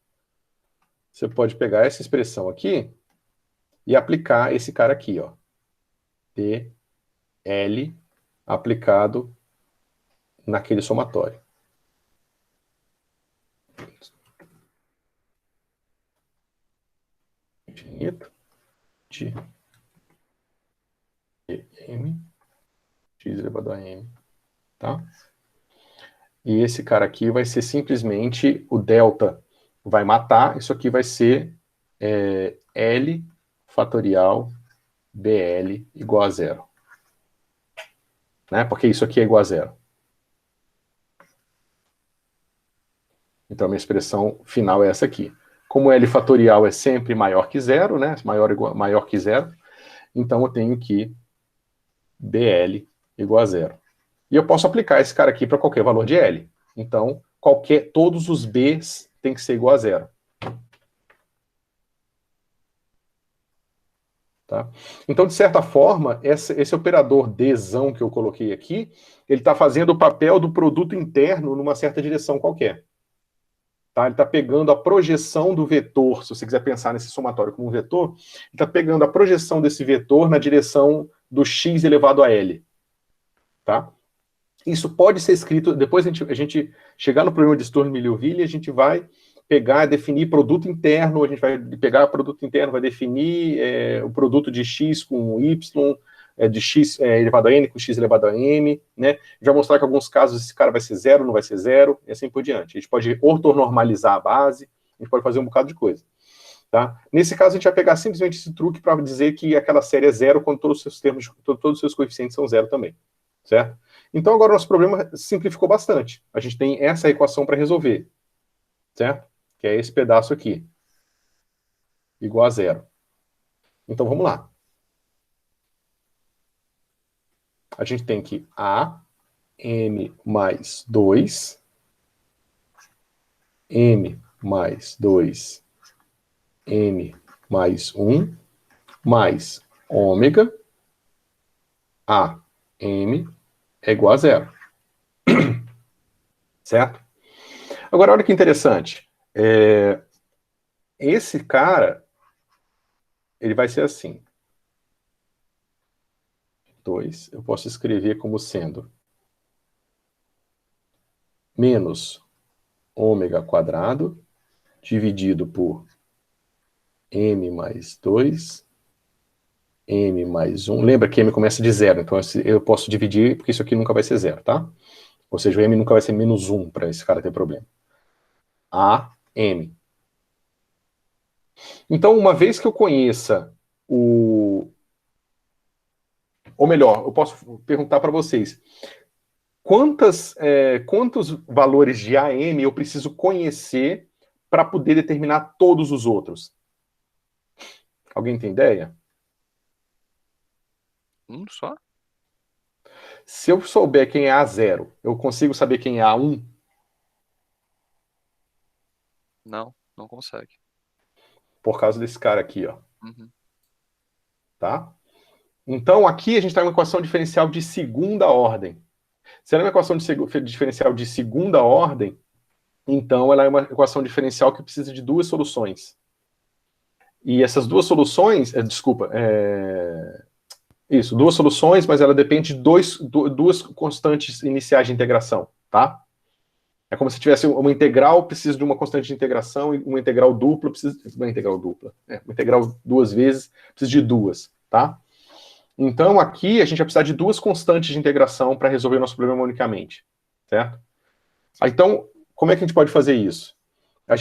Você pode pegar essa expressão aqui e aplicar esse cara aqui, ó. DL aplicado naquele somatório. Infinito de M x elevado a M, tá? E esse cara aqui vai ser simplesmente o delta vai matar, isso aqui vai ser L fatorial BL igual a zero. Né? Porque isso aqui é igual a zero. Então, a minha expressão final é essa aqui. Como L fatorial é sempre maior que zero, né? Maior que zero, então eu tenho que BL igual a zero. E eu posso aplicar esse cara aqui para qualquer valor de L. Então, todos os Bs tem que ser igual a zero. Tá? Então, de certa forma, esse operador Dzão que eu coloquei aqui, ele está fazendo o papel do produto interno numa certa direção qualquer. Tá? Ele está pegando a projeção do vetor, se você quiser pensar nesse somatório como um vetor, ele está pegando a projeção desse vetor na direção do x elevado a L. Tá? Isso pode ser escrito, depois a gente chegar no problema de Sturm-Liouville, a gente vai pegar, definir produto interno, a gente vai pegar o produto interno, vai definir o produto de x com y, de x elevado a n com x elevado a m, né? Já mostrar que em alguns casos esse cara vai ser zero, não vai ser zero, e assim por diante. A gente pode ortonormalizar a base, a gente pode fazer um bocado de coisa. Tá? Nesse caso, a gente vai pegar simplesmente esse truque para dizer que aquela série é zero quando todos os seus coeficientes são zero também. Certo? Então, agora o nosso problema simplificou bastante. A gente tem essa equação para resolver. Certo? Que é esse pedaço aqui. Igual a zero. Então, vamos lá. A gente tem que A, M mais 2, M mais 2, M mais 1, mais ômega, A, M, é igual a zero. Certo? Agora, olha que interessante. Esse cara, ele vai ser assim. 2, eu posso escrever como sendo menos ômega quadrado dividido por M mais 2, M mais 1. Lembra que M começa de zero, então eu posso dividir, porque isso aqui nunca vai ser zero, tá? Ou seja, o M nunca vai ser menos 1 para esse cara ter problema. A, M. Então, uma vez que eu conheça ou melhor, eu posso perguntar para vocês, quantos valores de AM eu preciso conhecer para poder determinar todos os outros? Alguém tem ideia? Um só? Se eu souber quem é A0, eu consigo saber quem é A1? Não, não consegue. Por causa desse cara aqui, ó. Uhum. Tá? Então, aqui a gente está em uma equação diferencial de segunda ordem. Se ela é uma equação diferencial de segunda ordem, então ela é uma equação diferencial que precisa de duas soluções. E essas duas soluções, duas soluções, mas ela depende de duas constantes iniciais de integração, tá? É como se tivesse uma integral, precisa de uma constante de integração, e uma integral dupla, uma integral duas vezes, precisa de duas, tá? Então, aqui, a gente vai precisar de duas constantes de integração para resolver o nosso problema unicamente, certo? Então, como é que a gente pode fazer isso?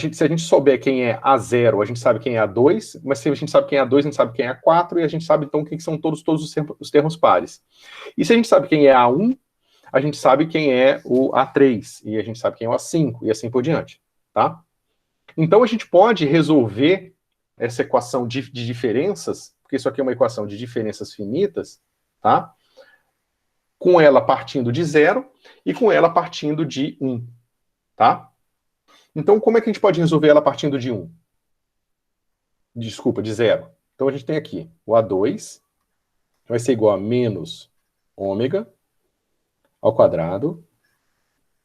Se a gente souber quem é A0, a gente sabe quem é A2, mas se a gente sabe quem é A2, a gente sabe quem é A4, e a gente sabe, então, quem são todos os termos pares. E se a gente sabe quem é A1, a gente sabe quem é o A3, e a gente sabe quem é o A5, e assim por diante, tá? Então, a gente pode resolver essa equação de diferenças, porque isso aqui é uma equação de diferenças finitas, tá? Com ela partindo de 0 e com ela partindo de 1, tá? Então, como é que a gente pode resolver ela partindo de 1? Desculpa, de 0. Então, a gente tem aqui o A2 vai ser igual a menos ômega ao quadrado.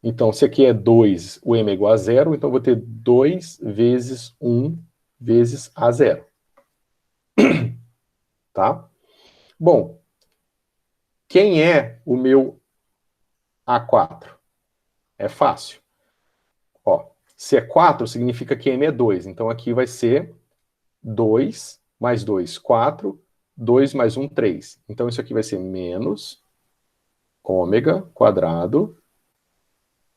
Então, se aqui é 2, o m é igual a 0, então eu vou ter 2 vezes 1 vezes A0. Tá? Bom, quem é o meu A4? É fácil. Ó, se é 4, significa que m é 2. Então, aqui vai ser 2 mais 2, 4. 2 mais 1, 3. Então, isso aqui vai ser menos ômega quadrado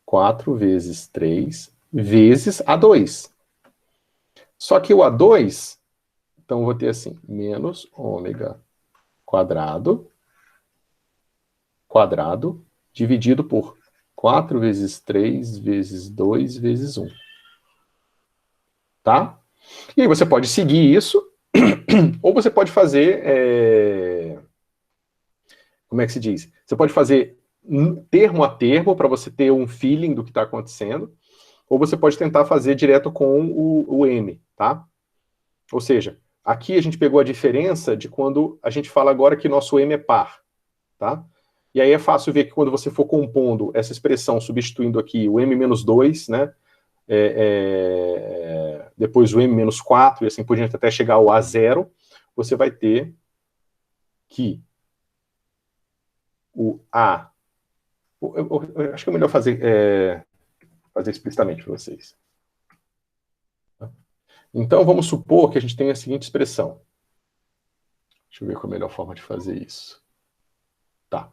4 vezes 3 vezes A2. Só que o A2, então eu vou ter assim, menos ômega quadrado, dividido por 4 vezes 3 vezes 2 vezes 1. Tá? E aí você pode seguir isso, ou você pode fazer, como é que se diz? Você pode fazer termo a termo, para você ter um feeling do que está acontecendo, ou você pode tentar fazer direto com o M, tá? Ou seja, aqui a gente pegou a diferença de quando a gente fala agora que nosso M é par, tá? E aí é fácil ver que quando você for compondo essa expressão, substituindo aqui o M menos 2, né? Depois o M menos 4, e assim por diante, até chegar ao A0, você vai ter que o A... Eu acho que é melhor fazer explicitamente para vocês. Então, vamos supor que a gente tem a seguinte expressão. Deixa eu ver qual é a melhor forma de fazer isso. Tá.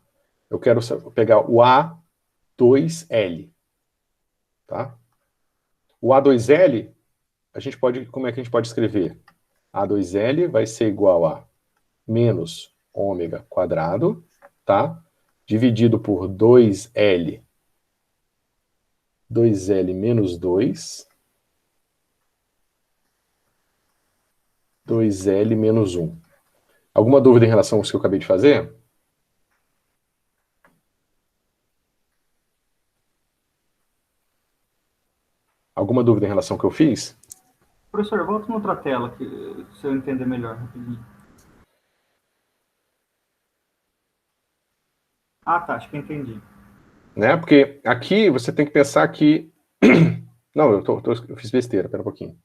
Eu quero pegar o A2L. Tá? O A2L, como é que a gente pode escrever? A2L vai ser igual a menos ômega quadrado, tá? Dividido por 2L. 2L menos 2. 2L menos 1. Alguma dúvida em relação ao que eu acabei de fazer? Alguma dúvida em relação ao que eu fiz? Professor, volta na outra tela, se eu entender melhor, rapidinho. Ah, tá, acho que eu entendi. Né? Porque aqui você tem que pensar que... Não, eu fiz besteira, pera um pouquinho.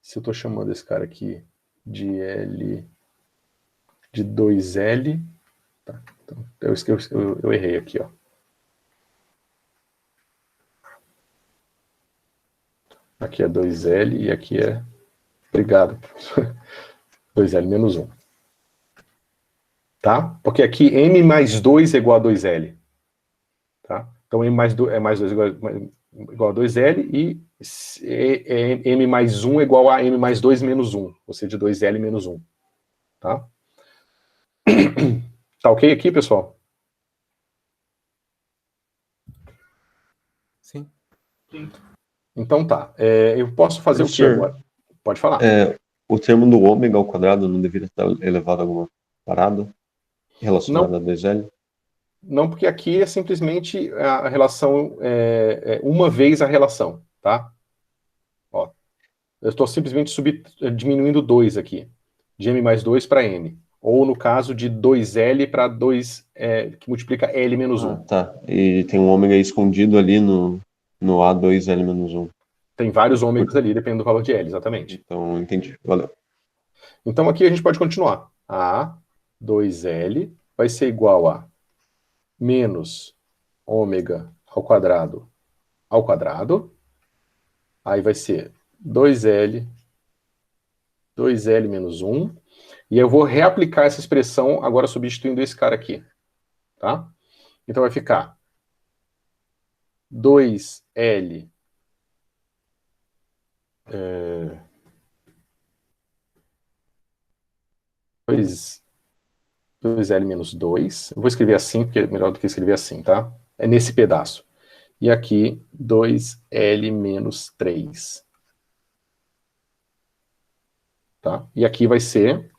Se eu estou chamando esse cara aqui de L... de 2L... Tá, então, eu errei aqui, ó. Aqui é 2L e aqui é... Obrigado. 2L menos 1. Tá? Porque aqui M mais 2 é igual a 2L. Tá? Então M mais 2 igual a 2L e M mais 1 é igual a M mais 2 menos 1. Ou seja, 2L menos 1. Tá? Tá ok aqui, pessoal? Sim. Sim. Então tá. Eu posso fazer o que Professor, agora? Pode falar. O termo do ômega ao quadrado não deveria estar elevado a alguma parada relacionada a 2L? Não, porque aqui é simplesmente a relação, uma vez a relação, tá? Ó, eu estou simplesmente diminuindo 2 aqui, de M mais 2 para N. Ou no caso de 2L para 2, que multiplica L menos 1. Tá. E tem um ômega escondido ali no A2L menos 1. Tem vários ômegas ali, dependendo do valor de L, exatamente. Então, entendi. Valeu. Então aqui a gente pode continuar. A2L vai ser igual a menos ômega ao quadrado. Aí vai ser 2L menos 1. E eu vou reaplicar essa expressão agora substituindo esse cara aqui. Tá? Então vai ficar 2L 2L menos 2. Eu vou escrever assim, porque é melhor do que escrever assim, tá? É nesse pedaço. E aqui, 2L menos 3. Tá? E aqui vai ser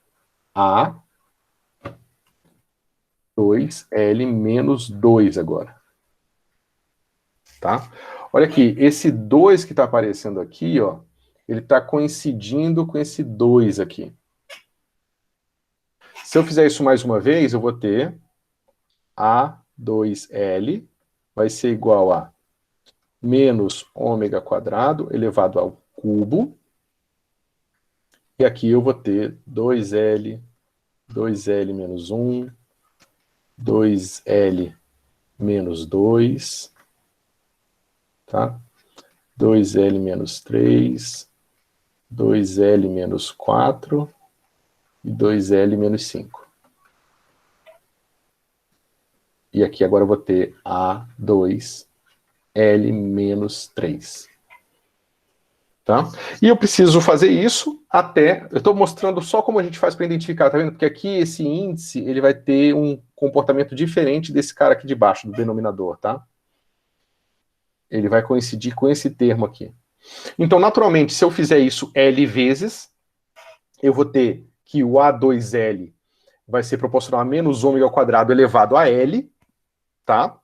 A 2L menos 2 agora. tá? Olha aqui, esse 2 que está aparecendo aqui, ó, ele está coincidindo com esse 2 aqui. Se eu fizer isso mais uma vez, eu vou ter A2L vai ser igual a menos ômega quadrado elevado ao cubo. E aqui eu vou ter 2L, 2L menos 1, 2L menos 2, tá? 2L menos 3, 2L menos 4 e 2L menos 5. E aqui agora eu vou ter A2L menos 3. Tá? E eu preciso fazer isso até... Eu estou mostrando só como a gente faz para identificar, tá vendo? Porque aqui esse índice ele vai ter um comportamento diferente desse cara aqui de baixo, do denominador, tá? Ele vai coincidir com esse termo aqui. Então, naturalmente, se eu fizer isso L vezes, eu vou ter que o A2L vai ser proporcional a menos ômega ao quadrado elevado a L, tá?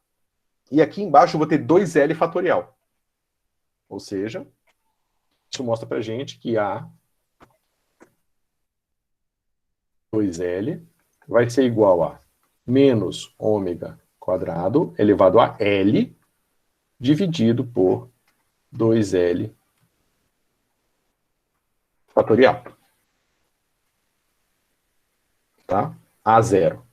E aqui embaixo eu vou ter 2L fatorial. Ou seja, isso mostra pra gente que A 2L vai ser igual a menos ômega quadrado elevado a L dividido por 2L fatorial. Tá? A0.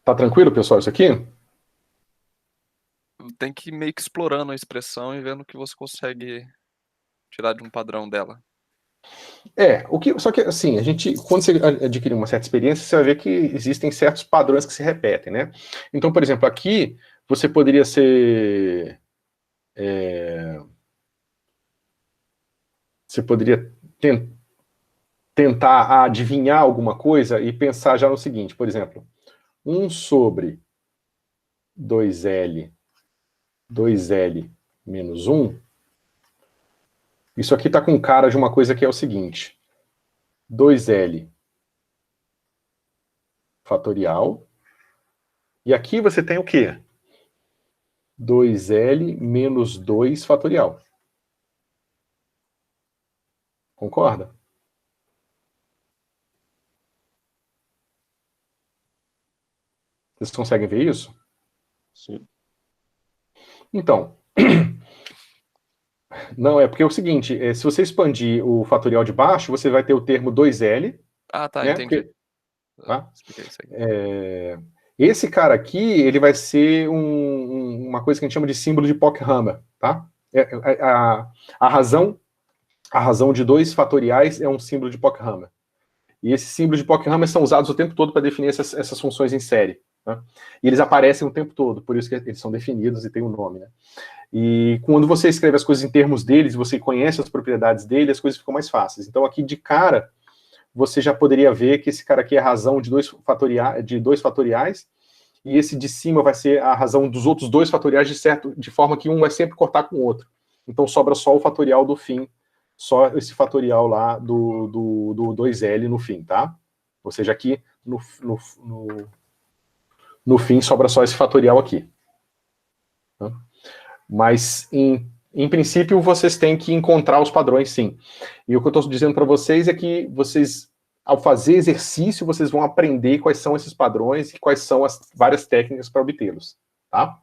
Tá tranquilo, pessoal, isso aqui? Tem que ir meio que explorando a expressão e vendo o que você consegue tirar de um padrão dela. Só que assim, quando você adquirir uma certa experiência, você vai ver que existem certos padrões que se repetem, né? Então, por exemplo, aqui você poderia ser... você poderia tentar adivinhar alguma coisa e pensar já no seguinte, por exemplo, 1 sobre 2L menos 1, isso aqui está com cara de uma coisa que é o seguinte, 2L fatorial, e aqui você tem o quê? 2L menos 2 fatorial. Concorda? Vocês conseguem ver isso? Sim. Então, não, é porque é o seguinte, se você expandir o fatorial de baixo, você vai ter o termo 2L. Ah, tá, né? entendi. Tá? Expliquei isso aí. Esse cara aqui, ele vai ser uma coisa que a gente chama de símbolo de Pockhammer, tá? A razão de 2 fatoriais é um símbolo de Pockhammer. E esses símbolos de Pockhammer são usados o tempo todo para definir essas funções em série. Né? E eles aparecem o tempo todo, por isso que eles são definidos e têm um nome. Né? E quando você escreve as coisas em termos deles, você conhece as propriedades dele, as coisas ficam mais fáceis. Então aqui de cara, você já poderia ver que esse cara aqui é a razão de 2 fatoriais, e esse de cima vai ser a razão dos outros 2 fatoriais, de forma que um vai sempre cortar com o outro. Então sobra só o fatorial do fim, só esse fatorial lá do 2L no fim, tá? Ou seja, aqui no fim sobra só esse fatorial aqui. Tá? Mas, em princípio, vocês têm que encontrar os padrões, sim. E o que eu estou dizendo para vocês é que vocês, ao fazer exercício, vocês vão aprender quais são esses padrões e quais são as várias técnicas para obtê-los, tá?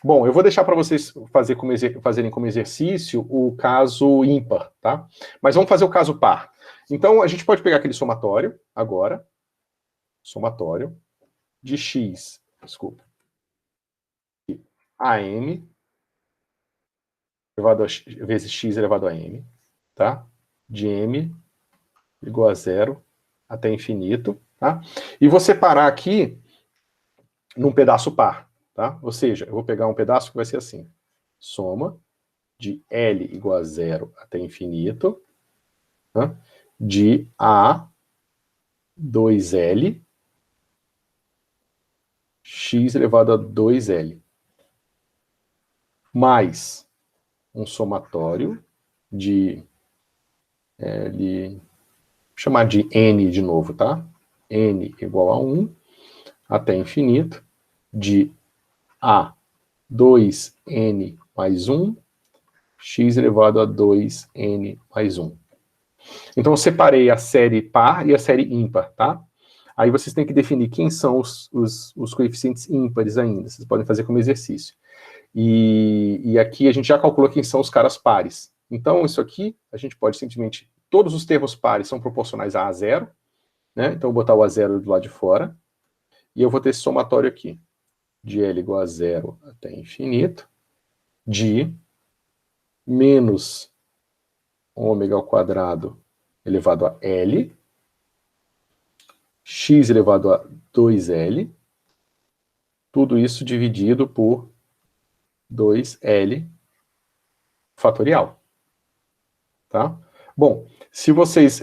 Bom, eu vou deixar para vocês fazerem como exercício o caso ímpar, tá? Mas vamos fazer o caso par. Então, a gente pode pegar aquele somatório, agora, somatório, de x, desculpa, AM vezes x elevado a m, tá? De m igual a 0 até infinito, tá? E vou separar aqui num pedaço par, tá? Ou seja, eu vou pegar um pedaço que vai ser assim, soma de L igual a 0 até infinito, tá? De A 2L x elevado a 2L, mais um somatório de L chamar de n de novo, tá? N igual a 1 até infinito, de a 2n mais 1, x elevado a 2n mais 1. Então eu separei a série par e a série ímpar, tá? Aí vocês têm que definir quem são os coeficientes ímpares ainda. Vocês podem fazer como exercício. E aqui a gente já calculou quem são os caras pares. Então isso aqui, a gente pode simplesmente... Todos os termos pares são proporcionais a zero, né? Então eu vou botar o A0 do lado de fora. E eu vou ter esse somatório aqui. De L igual a 0 até infinito. De menos ômega ao quadrado elevado a L, x elevado a 2L, tudo isso dividido por 2L fatorial. Tá? Bom, se vocês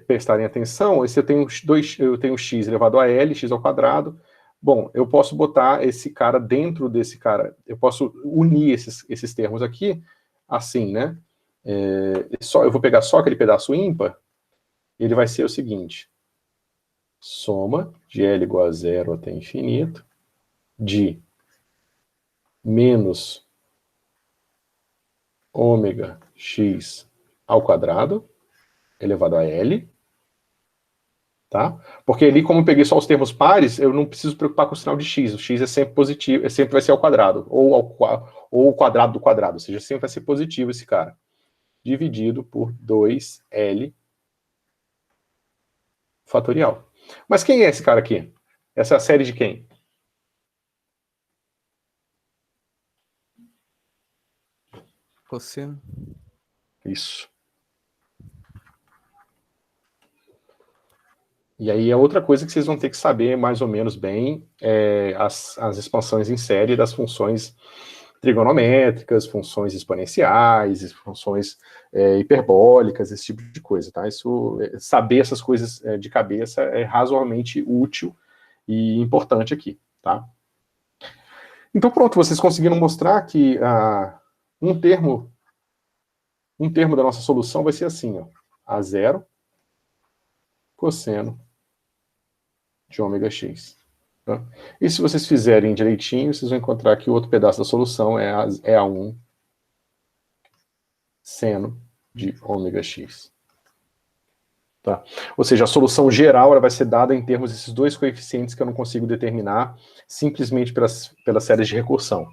prestarem atenção, eu tenho x elevado a L, x ao quadrado. Bom, eu posso botar esse cara dentro desse cara, eu posso unir esses termos aqui, assim, né? Eu vou pegar só aquele pedaço ímpar, e ele vai ser o seguinte: soma de L igual a 0 até infinito, de menos ômega x ao quadrado, elevado a L, tá? Porque ali, como eu peguei só os termos pares, eu não preciso preocupar com o sinal de x. O x é sempre positivo, sempre vai ser ao quadrado, ou o quadrado do quadrado, ou seja, sempre vai ser positivo esse cara. Dividido por 2L fatorial. Mas quem é esse cara aqui? Essa é a série de quem? Cosseno. Isso. E aí é outra coisa que vocês vão ter que saber mais ou menos bem, as expansões em série das funções trigonométricas, funções exponenciais, funções hiperbólicas, esse tipo de coisa, tá? Saber essas coisas de cabeça é razoavelmente útil e importante aqui, tá? Então pronto, vocês conseguiram mostrar que um termo da nossa solução vai ser assim, ó, A0 cosseno de ômega x. Tá? E se vocês fizerem direitinho, vocês vão encontrar que o outro pedaço da solução é A1 seno de ômega x. Tá? Ou seja, a solução geral ela vai ser dada em termos desses dois coeficientes que eu não consigo determinar simplesmente pelas séries de recursão.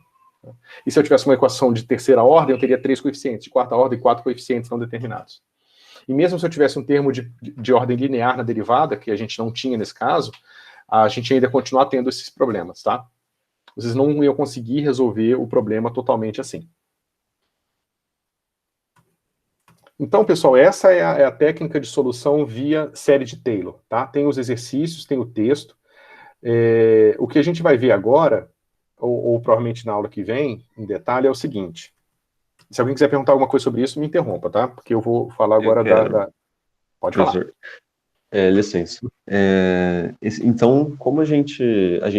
E se eu tivesse uma equação de terceira ordem, eu teria 3 coeficientes, de quarta ordem, 4 coeficientes não determinados. E mesmo se eu tivesse um termo de ordem linear na derivada, que a gente não tinha nesse caso, a gente ainda continuar tendo esses problemas, tá? Vocês não iam conseguir resolver o problema totalmente assim. Então, pessoal, essa é a técnica de solução via série de Taylor, tá? Tem os exercícios, tem o texto. O que a gente vai ver agora, ou provavelmente na aula que vem, em detalhe, é o seguinte. Se alguém quiser perguntar alguma coisa sobre isso, me interrompa, tá? Porque eu vou falar agora Pode falar. Licença. Então, como a gente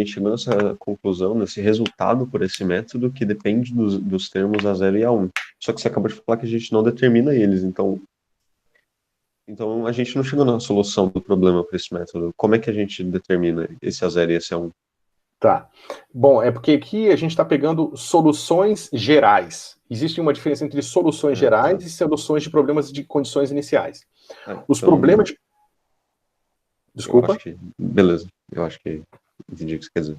chegou nessa conclusão, nesse resultado por esse método, que depende dos termos A0 e A1. Só que você acabou de falar que a gente não determina eles, então a gente não chegou na solução do problema por esse método. Como é que a gente determina esse A0 e esse A1? Tá. Bom, é porque aqui a gente está pegando soluções gerais. Existe uma diferença entre soluções gerais e soluções de problemas de condições iniciais. Os problemas de... Desculpa. Beleza, eu acho que entendi o que você quer dizer.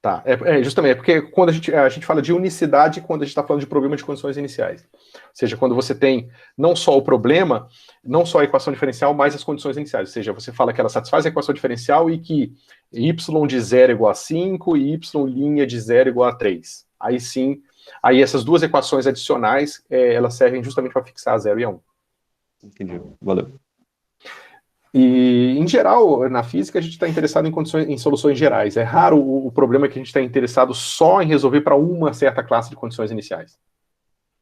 Tá, justamente, porque quando a gente fala de unicidade quando a gente está falando de problema de condições iniciais. Ou seja, quando você tem não só o problema, não só a equação diferencial, mas as condições iniciais. Ou seja, você fala que ela satisfaz a equação diferencial e que y de 0 igual a 5 e y' de 0 igual a 3. Aí sim, essas duas equações adicionais, elas servem justamente para fixar a 0 e a 1. Entendi, valeu. E, em geral, na física, a gente está interessado em soluções gerais. É raro o problema que a gente está interessado só em resolver para uma certa classe de condições iniciais.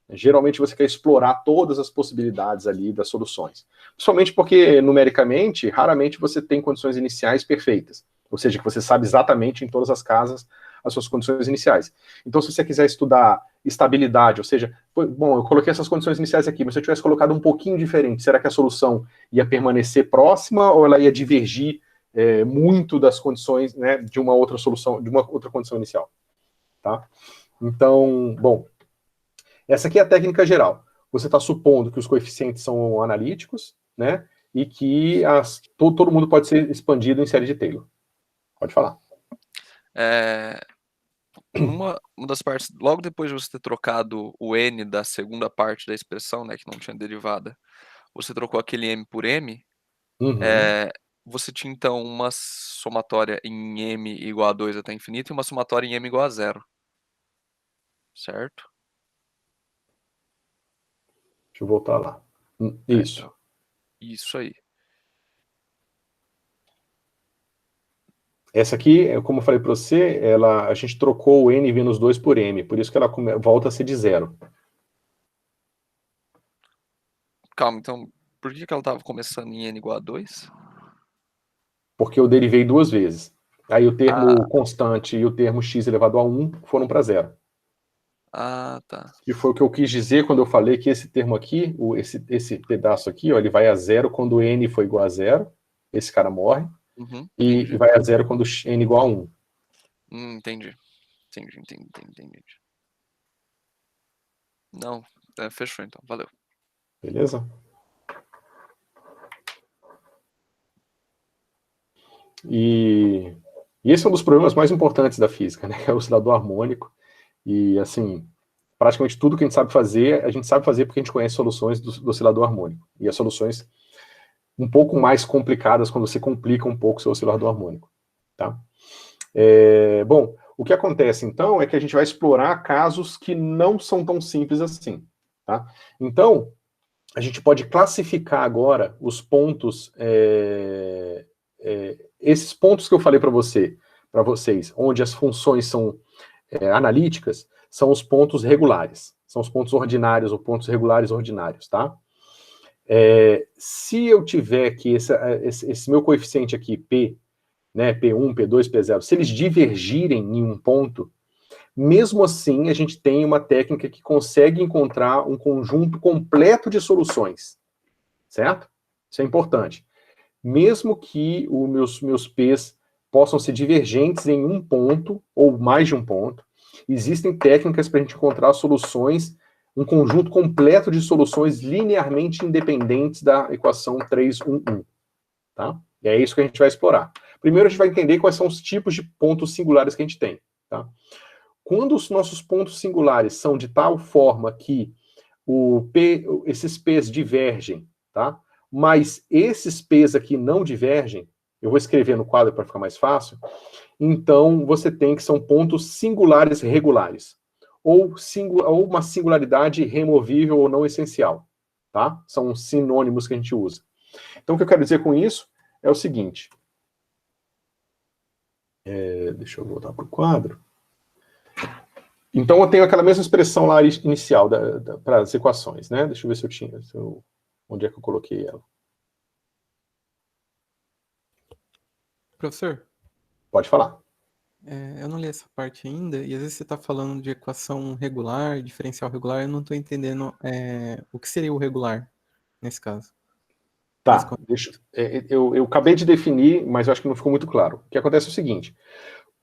Geralmente, você quer explorar todas as possibilidades ali das soluções. Principalmente porque, numericamente, raramente você tem condições iniciais perfeitas. Ou seja, que você sabe exatamente em todas as casas as suas condições iniciais. Então, se você quiser estudar estabilidade, ou seja, bom, eu coloquei essas condições iniciais aqui, mas se eu tivesse colocado um pouquinho diferente, será que a solução ia permanecer próxima ou ela ia divergir muito das condições, né, de uma outra solução, de uma outra condição inicial? Tá? Então, bom, essa aqui é a técnica geral. Você está supondo que os coeficientes são analíticos, né, e que todo mundo pode ser expandido em série de Taylor. Pode falar. Uma das partes, logo depois de você ter trocado o n da segunda parte da expressão, né, que não tinha derivada, você trocou aquele m por m, você tinha então uma somatória em m igual a 2 até infinito e uma somatória em m igual a 0. Certo? Deixa eu voltar lá. Isso. Então, isso aí. Essa aqui, como eu falei para você, a gente trocou o n menos 2 por m, por isso que ela volta a ser de 0. Calma, então, por que ela estava começando em n igual a 2? Porque eu derivei 2 vezes. Aí o termo constante e o termo x elevado a 1 foram para 0. Ah, tá. E foi o que eu quis dizer quando eu falei que esse termo aqui, esse pedaço aqui, ó, ele vai a 0 quando n for igual a 0, esse cara morre, e vai a 0 quando n igual a 1. Entendi. Não, fechou então, valeu. Beleza? E esse é um dos problemas mais importantes da física, né? Que é o oscilador harmônico. E, assim, praticamente tudo que a gente sabe fazer porque a gente conhece soluções do oscilador harmônico. E as soluções um pouco mais complicadas quando você complica um pouco o seu oscilador harmônico. Tá? Bom, o que acontece, então, é que a gente vai explorar casos que não são tão simples assim. Tá? Então, a gente pode classificar agora os pontos, esses pontos que eu falei para vocês, onde as funções são analíticas, são os pontos regulares, são os pontos ordinários ou pontos regulares ordinários, tá? Se eu tiver aqui esse meu coeficiente aqui, P, né, P1, P2, P0, se eles divergirem em um ponto, mesmo assim a gente tem uma técnica que consegue encontrar um conjunto completo de soluções, certo? Isso é importante. Mesmo que os meus P's possam ser divergentes em um ponto, ou mais de um ponto, existem técnicas para a gente encontrar soluções, um conjunto completo de soluções linearmente independentes da equação 3-1-1. Tá? E é isso que a gente vai explorar. Primeiro a gente vai entender quais são os tipos de pontos singulares que a gente tem. Tá? Quando os nossos pontos singulares são de tal forma que esses P's divergem, tá? Mas esses P's aqui não divergem, eu vou escrever no quadro para ficar mais fácil, então você tem que são pontos singulares regulares, ou uma singularidade removível ou não essencial, tá? São sinônimos que a gente usa. Então o que eu quero dizer com isso é o seguinte, deixa eu voltar para o quadro. Então eu tenho aquela mesma expressão lá inicial para as equações, né? Deixa eu ver se eu tinha, onde é que eu coloquei ela. Professor? Pode falar. Eu não li essa parte ainda, e às vezes você está falando de equação regular, diferencial regular, eu não estou entendendo o que seria o regular, nesse caso. Tá, eu acabei de definir, mas eu acho que não ficou muito claro. O que acontece é o seguinte,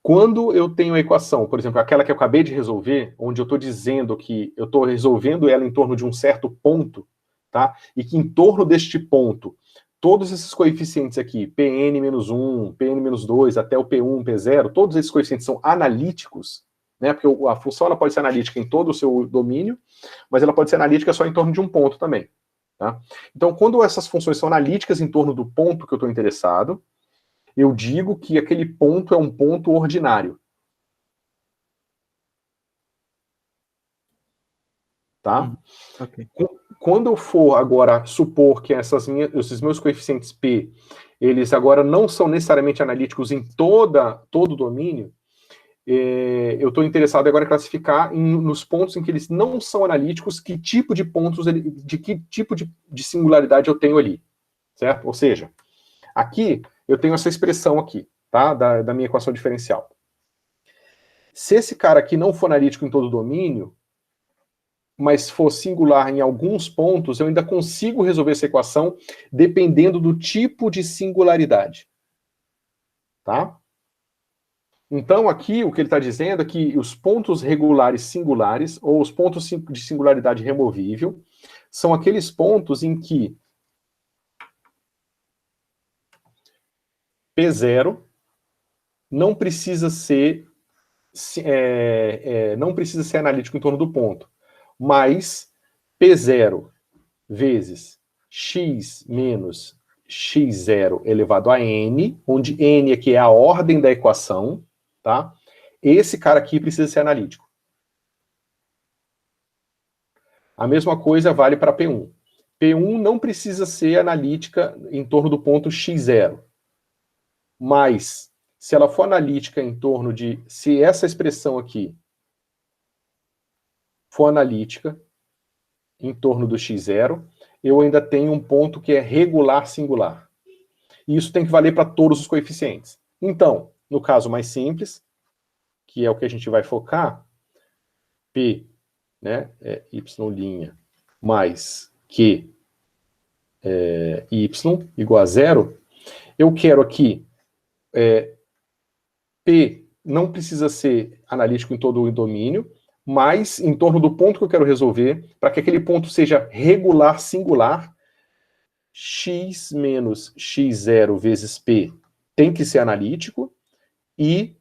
quando eu tenho a equação, por exemplo, aquela que eu acabei de resolver, onde eu estou dizendo que eu estou resolvendo ela em torno de um certo ponto, tá? E que em torno deste ponto, todos esses coeficientes aqui, Pn-1, Pn-2, até o P1, P0, todos esses coeficientes são analíticos, né? Porque a função ela pode ser analítica em todo o seu domínio, mas ela pode ser analítica só em torno de um ponto também. Tá? Então, quando essas funções são analíticas em torno do ponto que eu estou interessado, eu digo que aquele ponto é um ponto ordinário. Tá? Okay. Quando eu for agora supor que esses meus coeficientes P, eles agora não são necessariamente analíticos em todo o domínio, eu estou interessado agora em classificar nos pontos em que eles não são analíticos, que tipo de pontos, de que tipo de singularidade eu tenho ali, certo? Ou seja, aqui eu tenho essa expressão aqui, tá? Da minha equação diferencial. Se esse cara aqui não for analítico em todo o domínio, mas for singular em alguns pontos, eu ainda consigo resolver essa equação dependendo do tipo de singularidade. Tá? Então, aqui, o que ele está dizendo é que os pontos regulares singulares, ou os pontos de singularidade removível, são aqueles pontos em que P0 não precisa ser analítico em torno do ponto, mas P0 vezes x menos x0 elevado a n, onde n aqui é a ordem da equação, tá? Esse cara aqui precisa ser analítico. A mesma coisa vale para P1. P1 não precisa ser analítica em torno do ponto x0, mas se ela for analítica em torno de... Se essa expressão aqui for analítica em torno do x0, eu ainda tenho um ponto que é regular singular. E isso tem que valer para todos os coeficientes. Então, no caso mais simples, que é o que a gente vai focar, P, né, é y' mais Q y igual a 0, eu quero aqui P não precisa ser analítico em todo o domínio, mas em torno do ponto que eu quero resolver, para que aquele ponto seja regular singular, x menos x0 vezes P tem que ser analítico, e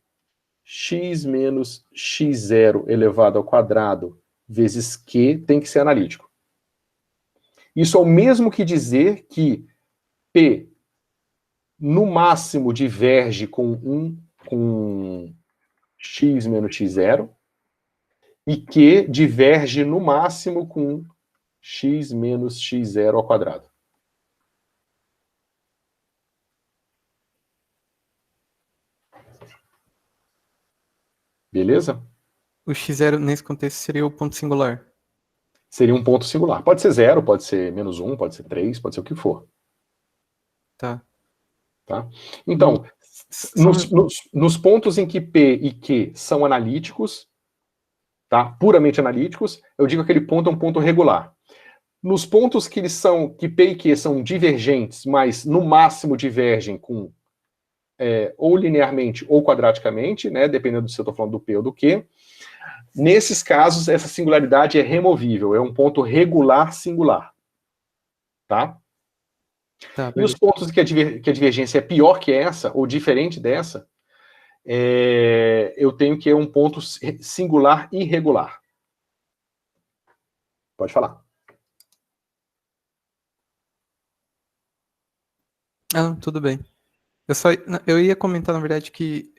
x menos x0 elevado ao quadrado vezes Q tem que ser analítico. Isso é o mesmo que dizer que P, no máximo, diverge com x menos x0, e Q diverge no máximo com x menos x0 ao quadrado. Beleza? O x0 nesse contexto seria o ponto singular. Seria um ponto singular. Pode ser 0, pode ser menos 1, pode ser 3, pode ser o que for. Tá. Tá? Então, nos pontos em que P e Q são analíticos, tá? Puramente analíticos, eu digo que aquele ponto é um ponto regular. Nos pontos que P e Q são divergentes, mas no máximo divergem com ou linearmente ou quadraticamente, né, dependendo se eu estou falando do P ou do Q, nesses casos, essa singularidade é removível, é um ponto regular singular. Tá? Tá, e os pontos que a divergência é pior que essa, ou diferente dessa, eu tenho que é um ponto singular irregular. Pode falar. Ah, tudo bem. Eu ia comentar, na verdade, que,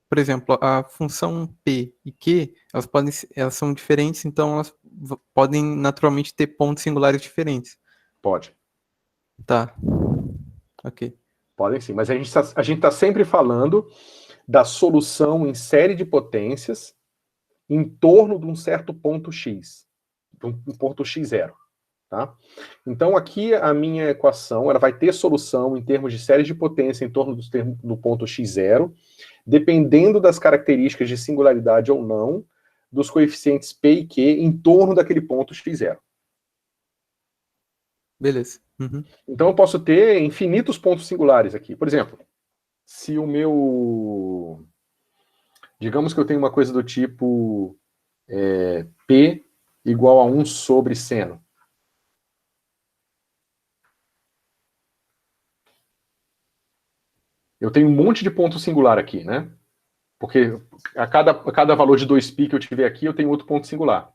por exemplo, a função P e Q, elas são diferentes, então elas podem naturalmente ter pontos singulares diferentes. Pode. Tá. Ok. Podem sim, mas a gente tá sempre falando da solução em série de potências em torno de um certo ponto x, um ponto x0. Tá? Então, aqui a minha equação ela vai ter solução em termos de série de potência em torno do ponto x0, dependendo das características de singularidade ou não dos coeficientes P e Q em torno daquele ponto x0. Beleza. Uhum. Então, eu posso ter infinitos pontos singulares aqui. Por exemplo, se o meu... Digamos que eu tenho uma coisa do tipo P igual a 1 sobre seno. Eu tenho um monte de ponto singular aqui, né? Porque a cada valor de 2π que eu tiver aqui, eu tenho outro ponto singular.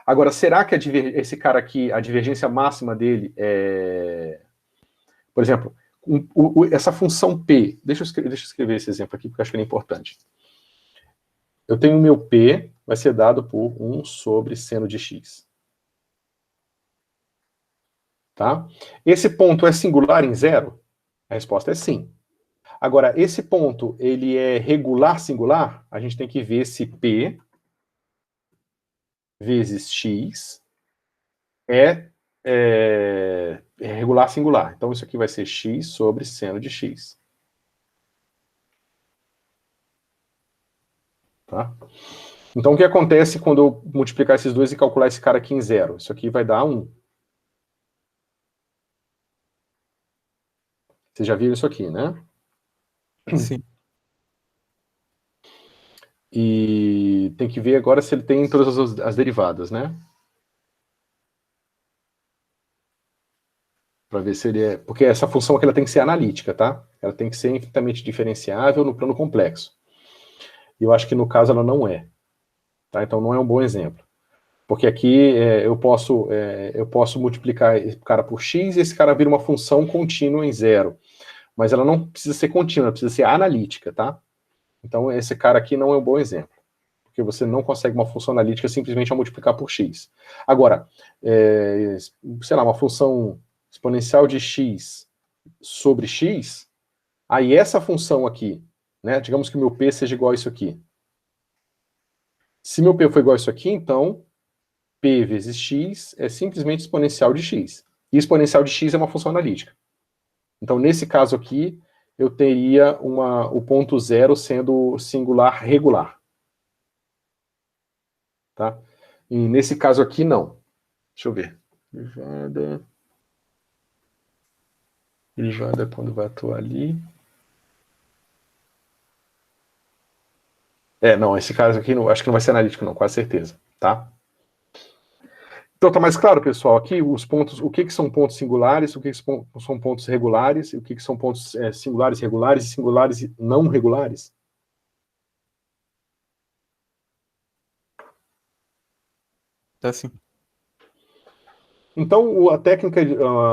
Agora, será que esse cara aqui, a divergência máxima dele é... Por exemplo, essa função P... Deixa eu escrever esse exemplo aqui, porque eu acho que ele é importante. Eu tenho o meu P, vai ser dado por 1 sobre seno de x. Tá? Esse ponto é singular em 0? A resposta é sim. Agora, esse ponto, ele é regular singular? A gente tem que ver se P vezes x é regular singular. Então, isso aqui vai ser x sobre seno de x. Tá? Então, o que acontece quando eu multiplicar esses dois e calcular esse cara aqui em 0? Isso aqui vai dar 1. Vocês já viram isso aqui, né? Sim. E tem que ver agora se ele tem todas as derivadas, né? Para ver se ele é... Porque essa função aqui ela tem que ser analítica, tá? Ela tem que ser infinitamente diferenciável no plano complexo. E eu acho que no caso ela não é. Tá? Então não é um bom exemplo. Porque aqui eu posso multiplicar esse cara por x e esse cara vira uma função contínua em 0. Mas ela não precisa ser contínua, ela precisa ser analítica, tá? Então esse cara aqui não é um bom exemplo. Porque você não consegue uma função analítica simplesmente ao multiplicar por x. Agora, sei lá, uma função exponencial de x sobre x, aí essa função aqui, né, digamos que o meu p seja igual a isso aqui. Se meu p for igual a isso aqui, então p vezes x é simplesmente exponencial de x. E exponencial de x é uma função analítica. Então, nesse caso aqui, eu teria o ponto zero sendo singular regular. Tá? E nesse caso aqui, não. Deixa eu ver. Derivada quando vai atuar ali. Não, esse caso aqui não, acho que não vai ser analítico, não, com certeza. Tá? Então tá mais claro, pessoal, aqui os pontos, o que são pontos singulares, o que são pontos regulares, o que são pontos singulares regulares e singulares não regulares? Tá sim. Então, a técnica,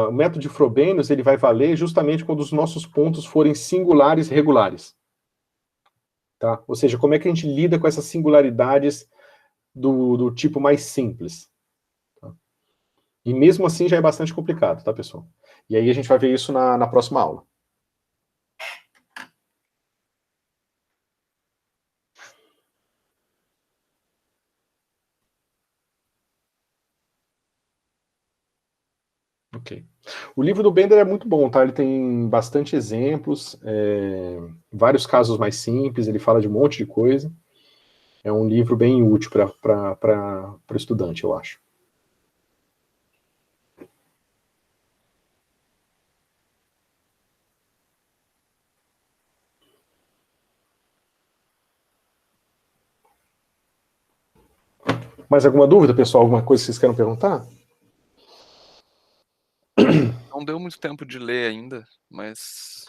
o método de Frobenius, ele vai valer justamente quando os nossos pontos forem singulares regulares. Tá? Ou seja, como é que a gente lida com essas singularidades do tipo mais simples. Tá? E mesmo assim já é bastante complicado, tá, pessoal? E aí a gente vai ver isso na próxima aula. Ok. O livro do Bender é muito bom, tá? Ele tem bastante exemplos, vários casos mais simples, ele fala de um monte de coisa. É um livro bem útil para o estudante, eu acho. Mais alguma dúvida, pessoal? Alguma coisa que vocês queiram perguntar? Não deu muito tempo de ler ainda, mas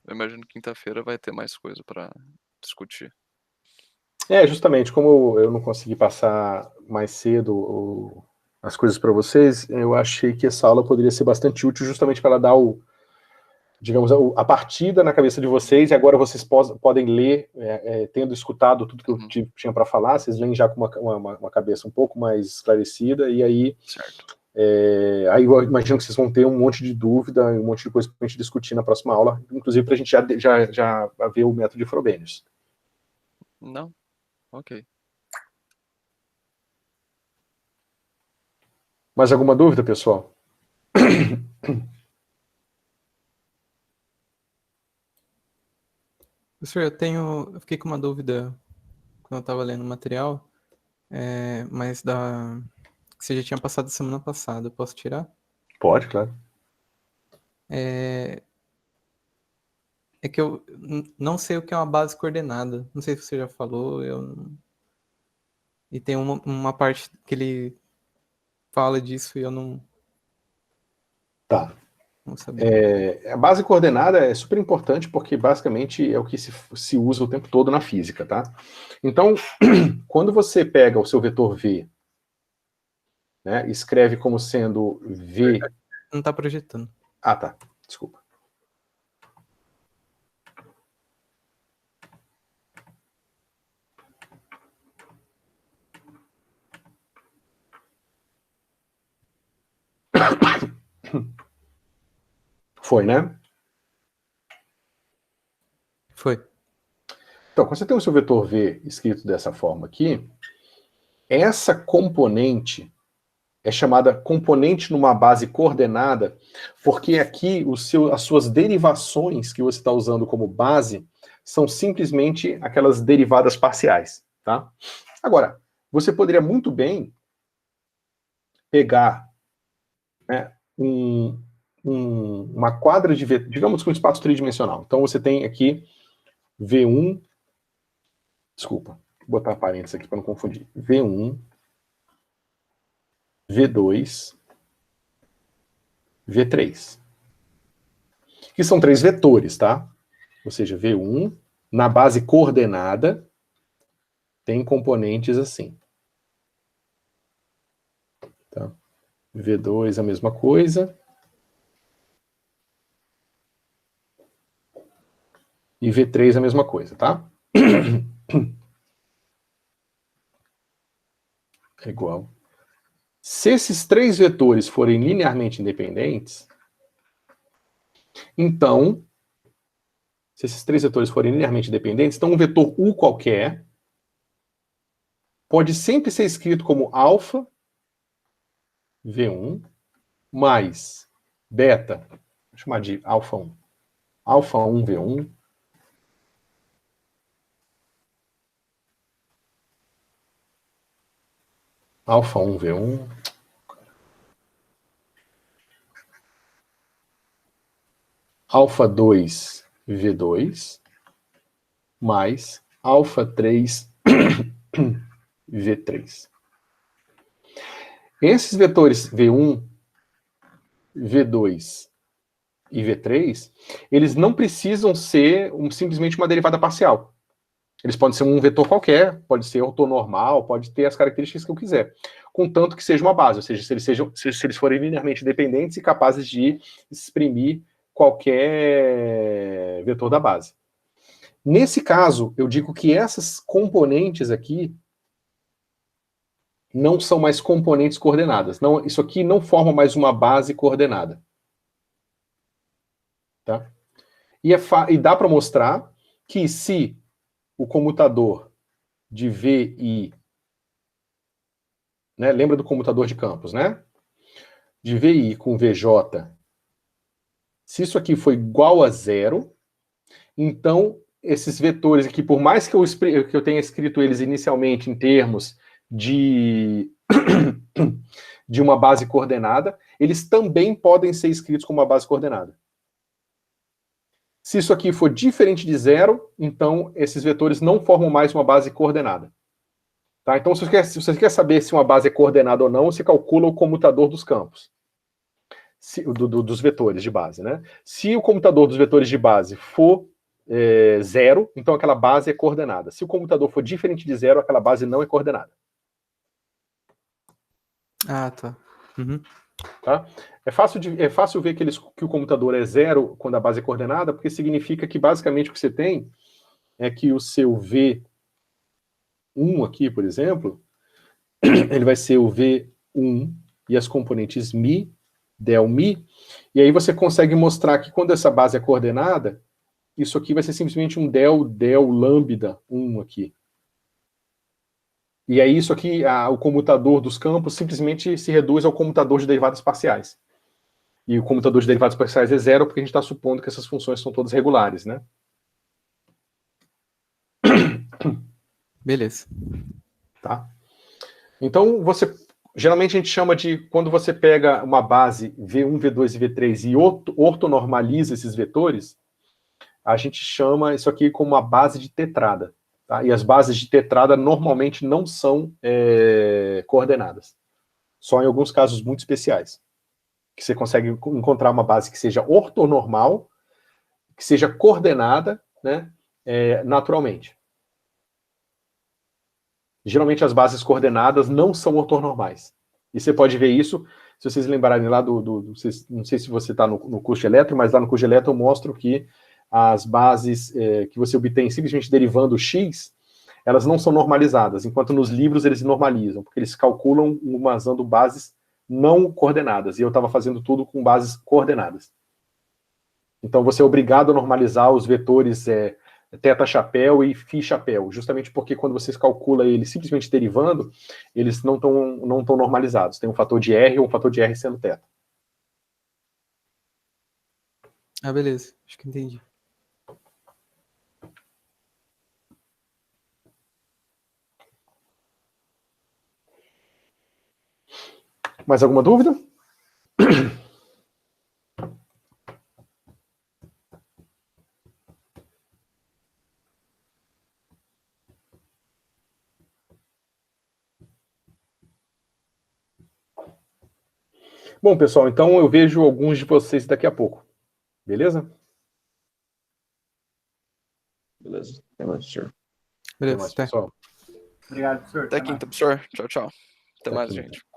eu imagino que quinta-feira vai ter mais coisa para discutir. Justamente, como eu não consegui passar mais cedo as coisas para vocês, eu achei que essa aula poderia ser bastante útil justamente para ela dar digamos, a partida na cabeça de vocês, e agora vocês podem ler, tendo escutado tudo que eu tinha para falar, vocês leem já com uma cabeça um pouco mais esclarecida, e aí, Certo. aí eu imagino que vocês vão ter um monte de dúvida, um monte de coisa para a gente discutir na próxima aula, inclusive para a gente já ver o método de Frobenius. Não? Ok. Mais alguma dúvida, pessoal? Professor, eu fiquei com uma dúvida quando eu estava lendo o material, mas que você já tinha passado semana passada, eu posso tirar? Pode, claro. É que eu não sei o que é uma base coordenada. Não sei se você já falou. E tem uma parte que ele fala disso e eu não sabia. A base coordenada é super importante porque basicamente é o que se usa o tempo todo na física, tá? Então, quando você pega o seu vetor V, né, escreve como sendo V... Não está projetando. Ah, tá. Desculpa. Foi, né? Foi. Então, quando você tem o seu vetor V escrito dessa forma aqui, essa componente é chamada componente numa base coordenada, porque aqui as suas derivações que você está usando como base são simplesmente aquelas derivadas parciais. Tá? Agora, você poderia muito bem pegar, né, uma quadra de vetores, digamos que um espaço tridimensional. Então você tem aqui V1, desculpa, vou botar parênteses aqui para não confundir. V1, V2, V3. Que são 3 vetores, tá? Ou seja, V1, na base coordenada, tem componentes assim. Tá? V2 a mesma coisa. E V3 a mesma coisa, tá? É igual. Se esses 3 vetores forem linearmente independentes, então, se esses 3 vetores forem linearmente independentes, então um vetor U qualquer pode sempre ser escrito como alfa V1 mais beta, vou chamar de alfa 1. Alfa 1 V1 alfa 1 V1 alfa 2 V2 mais alfa 3 V3. Esses vetores V1, V2 e V3, eles não precisam ser simplesmente uma derivada parcial. Eles podem ser um vetor qualquer, pode ser ortonormal, pode ter as características que eu quiser, contanto que seja uma base, ou seja, se eles forem linearmente dependentes e capazes de exprimir qualquer vetor da base. Nesse caso, eu digo que essas componentes aqui não são mais componentes coordenadas. Não, isso aqui não forma mais uma base coordenada. Tá? E dá para mostrar que se o comutador de VI, né, lembra do comutador de campos, né? De VI com VJ, se isso aqui for igual a 0, então esses vetores aqui, por mais que eu tenha escrito eles inicialmente em termos de uma base coordenada, eles também podem ser escritos como uma base coordenada. Se isso aqui for diferente de 0, então esses vetores não formam mais uma base coordenada. Tá? Então, se você quer saber se uma base é coordenada ou não, você calcula o comutador dos campos. Dos vetores de base, né? Se o comutador dos vetores de base for 0, então aquela base é coordenada. Se o comutador for diferente de 0, aquela base não é coordenada. Ah, tá. Uhum. Tá? É fácil ver que o comutador é 0 quando a base é coordenada, porque significa que basicamente o que você tem é que o seu V1 aqui, por exemplo, ele vai ser o V1 e as componentes Mi, del Mi, e aí você consegue mostrar que quando essa base é coordenada, isso aqui vai ser simplesmente um del lambda 1 aqui. E aí isso aqui, o comutador dos campos simplesmente se reduz ao comutador de derivadas parciais. E o comutador de derivadas parciais é 0 porque a gente está supondo que essas funções são todas regulares, né? Beleza. Tá? Então, geralmente a gente chama de, quando você pega uma base V1, V2 e V3 e ortonormaliza esses vetores, a gente chama isso aqui como uma base de tetrada. Tá? E as bases de tetrada normalmente não são coordenadas. Só em alguns casos muito especiais. Que você consegue encontrar uma base que seja ortonormal, que seja coordenada, né, naturalmente. Geralmente as bases coordenadas não são ortonormais. E você pode ver isso, se vocês lembrarem lá não sei se você está no curso de elétron, mas lá no curso de elétron eu mostro que as bases que você obtém simplesmente derivando x, elas não são normalizadas, enquanto nos livros eles normalizam, porque eles calculam usando bases não coordenadas, e eu estava fazendo tudo com bases coordenadas. Então você é obrigado a normalizar os vetores teta-chapéu e phi-chapéu, justamente porque quando você calcula eles simplesmente derivando, eles não estão normalizados. Tem um fator de R ou um fator de R sendo teta. Ah, beleza. Acho que entendi. Mais alguma dúvida? Bom, pessoal, então eu vejo alguns de vocês daqui a pouco. Beleza? Beleza. Até mais, senhor. Até Beleza, mais, até. pessoal. Obrigado, professor. Até Até mais. quinta, professor. Tchau, tchau. Até Até mais, quinta. gente.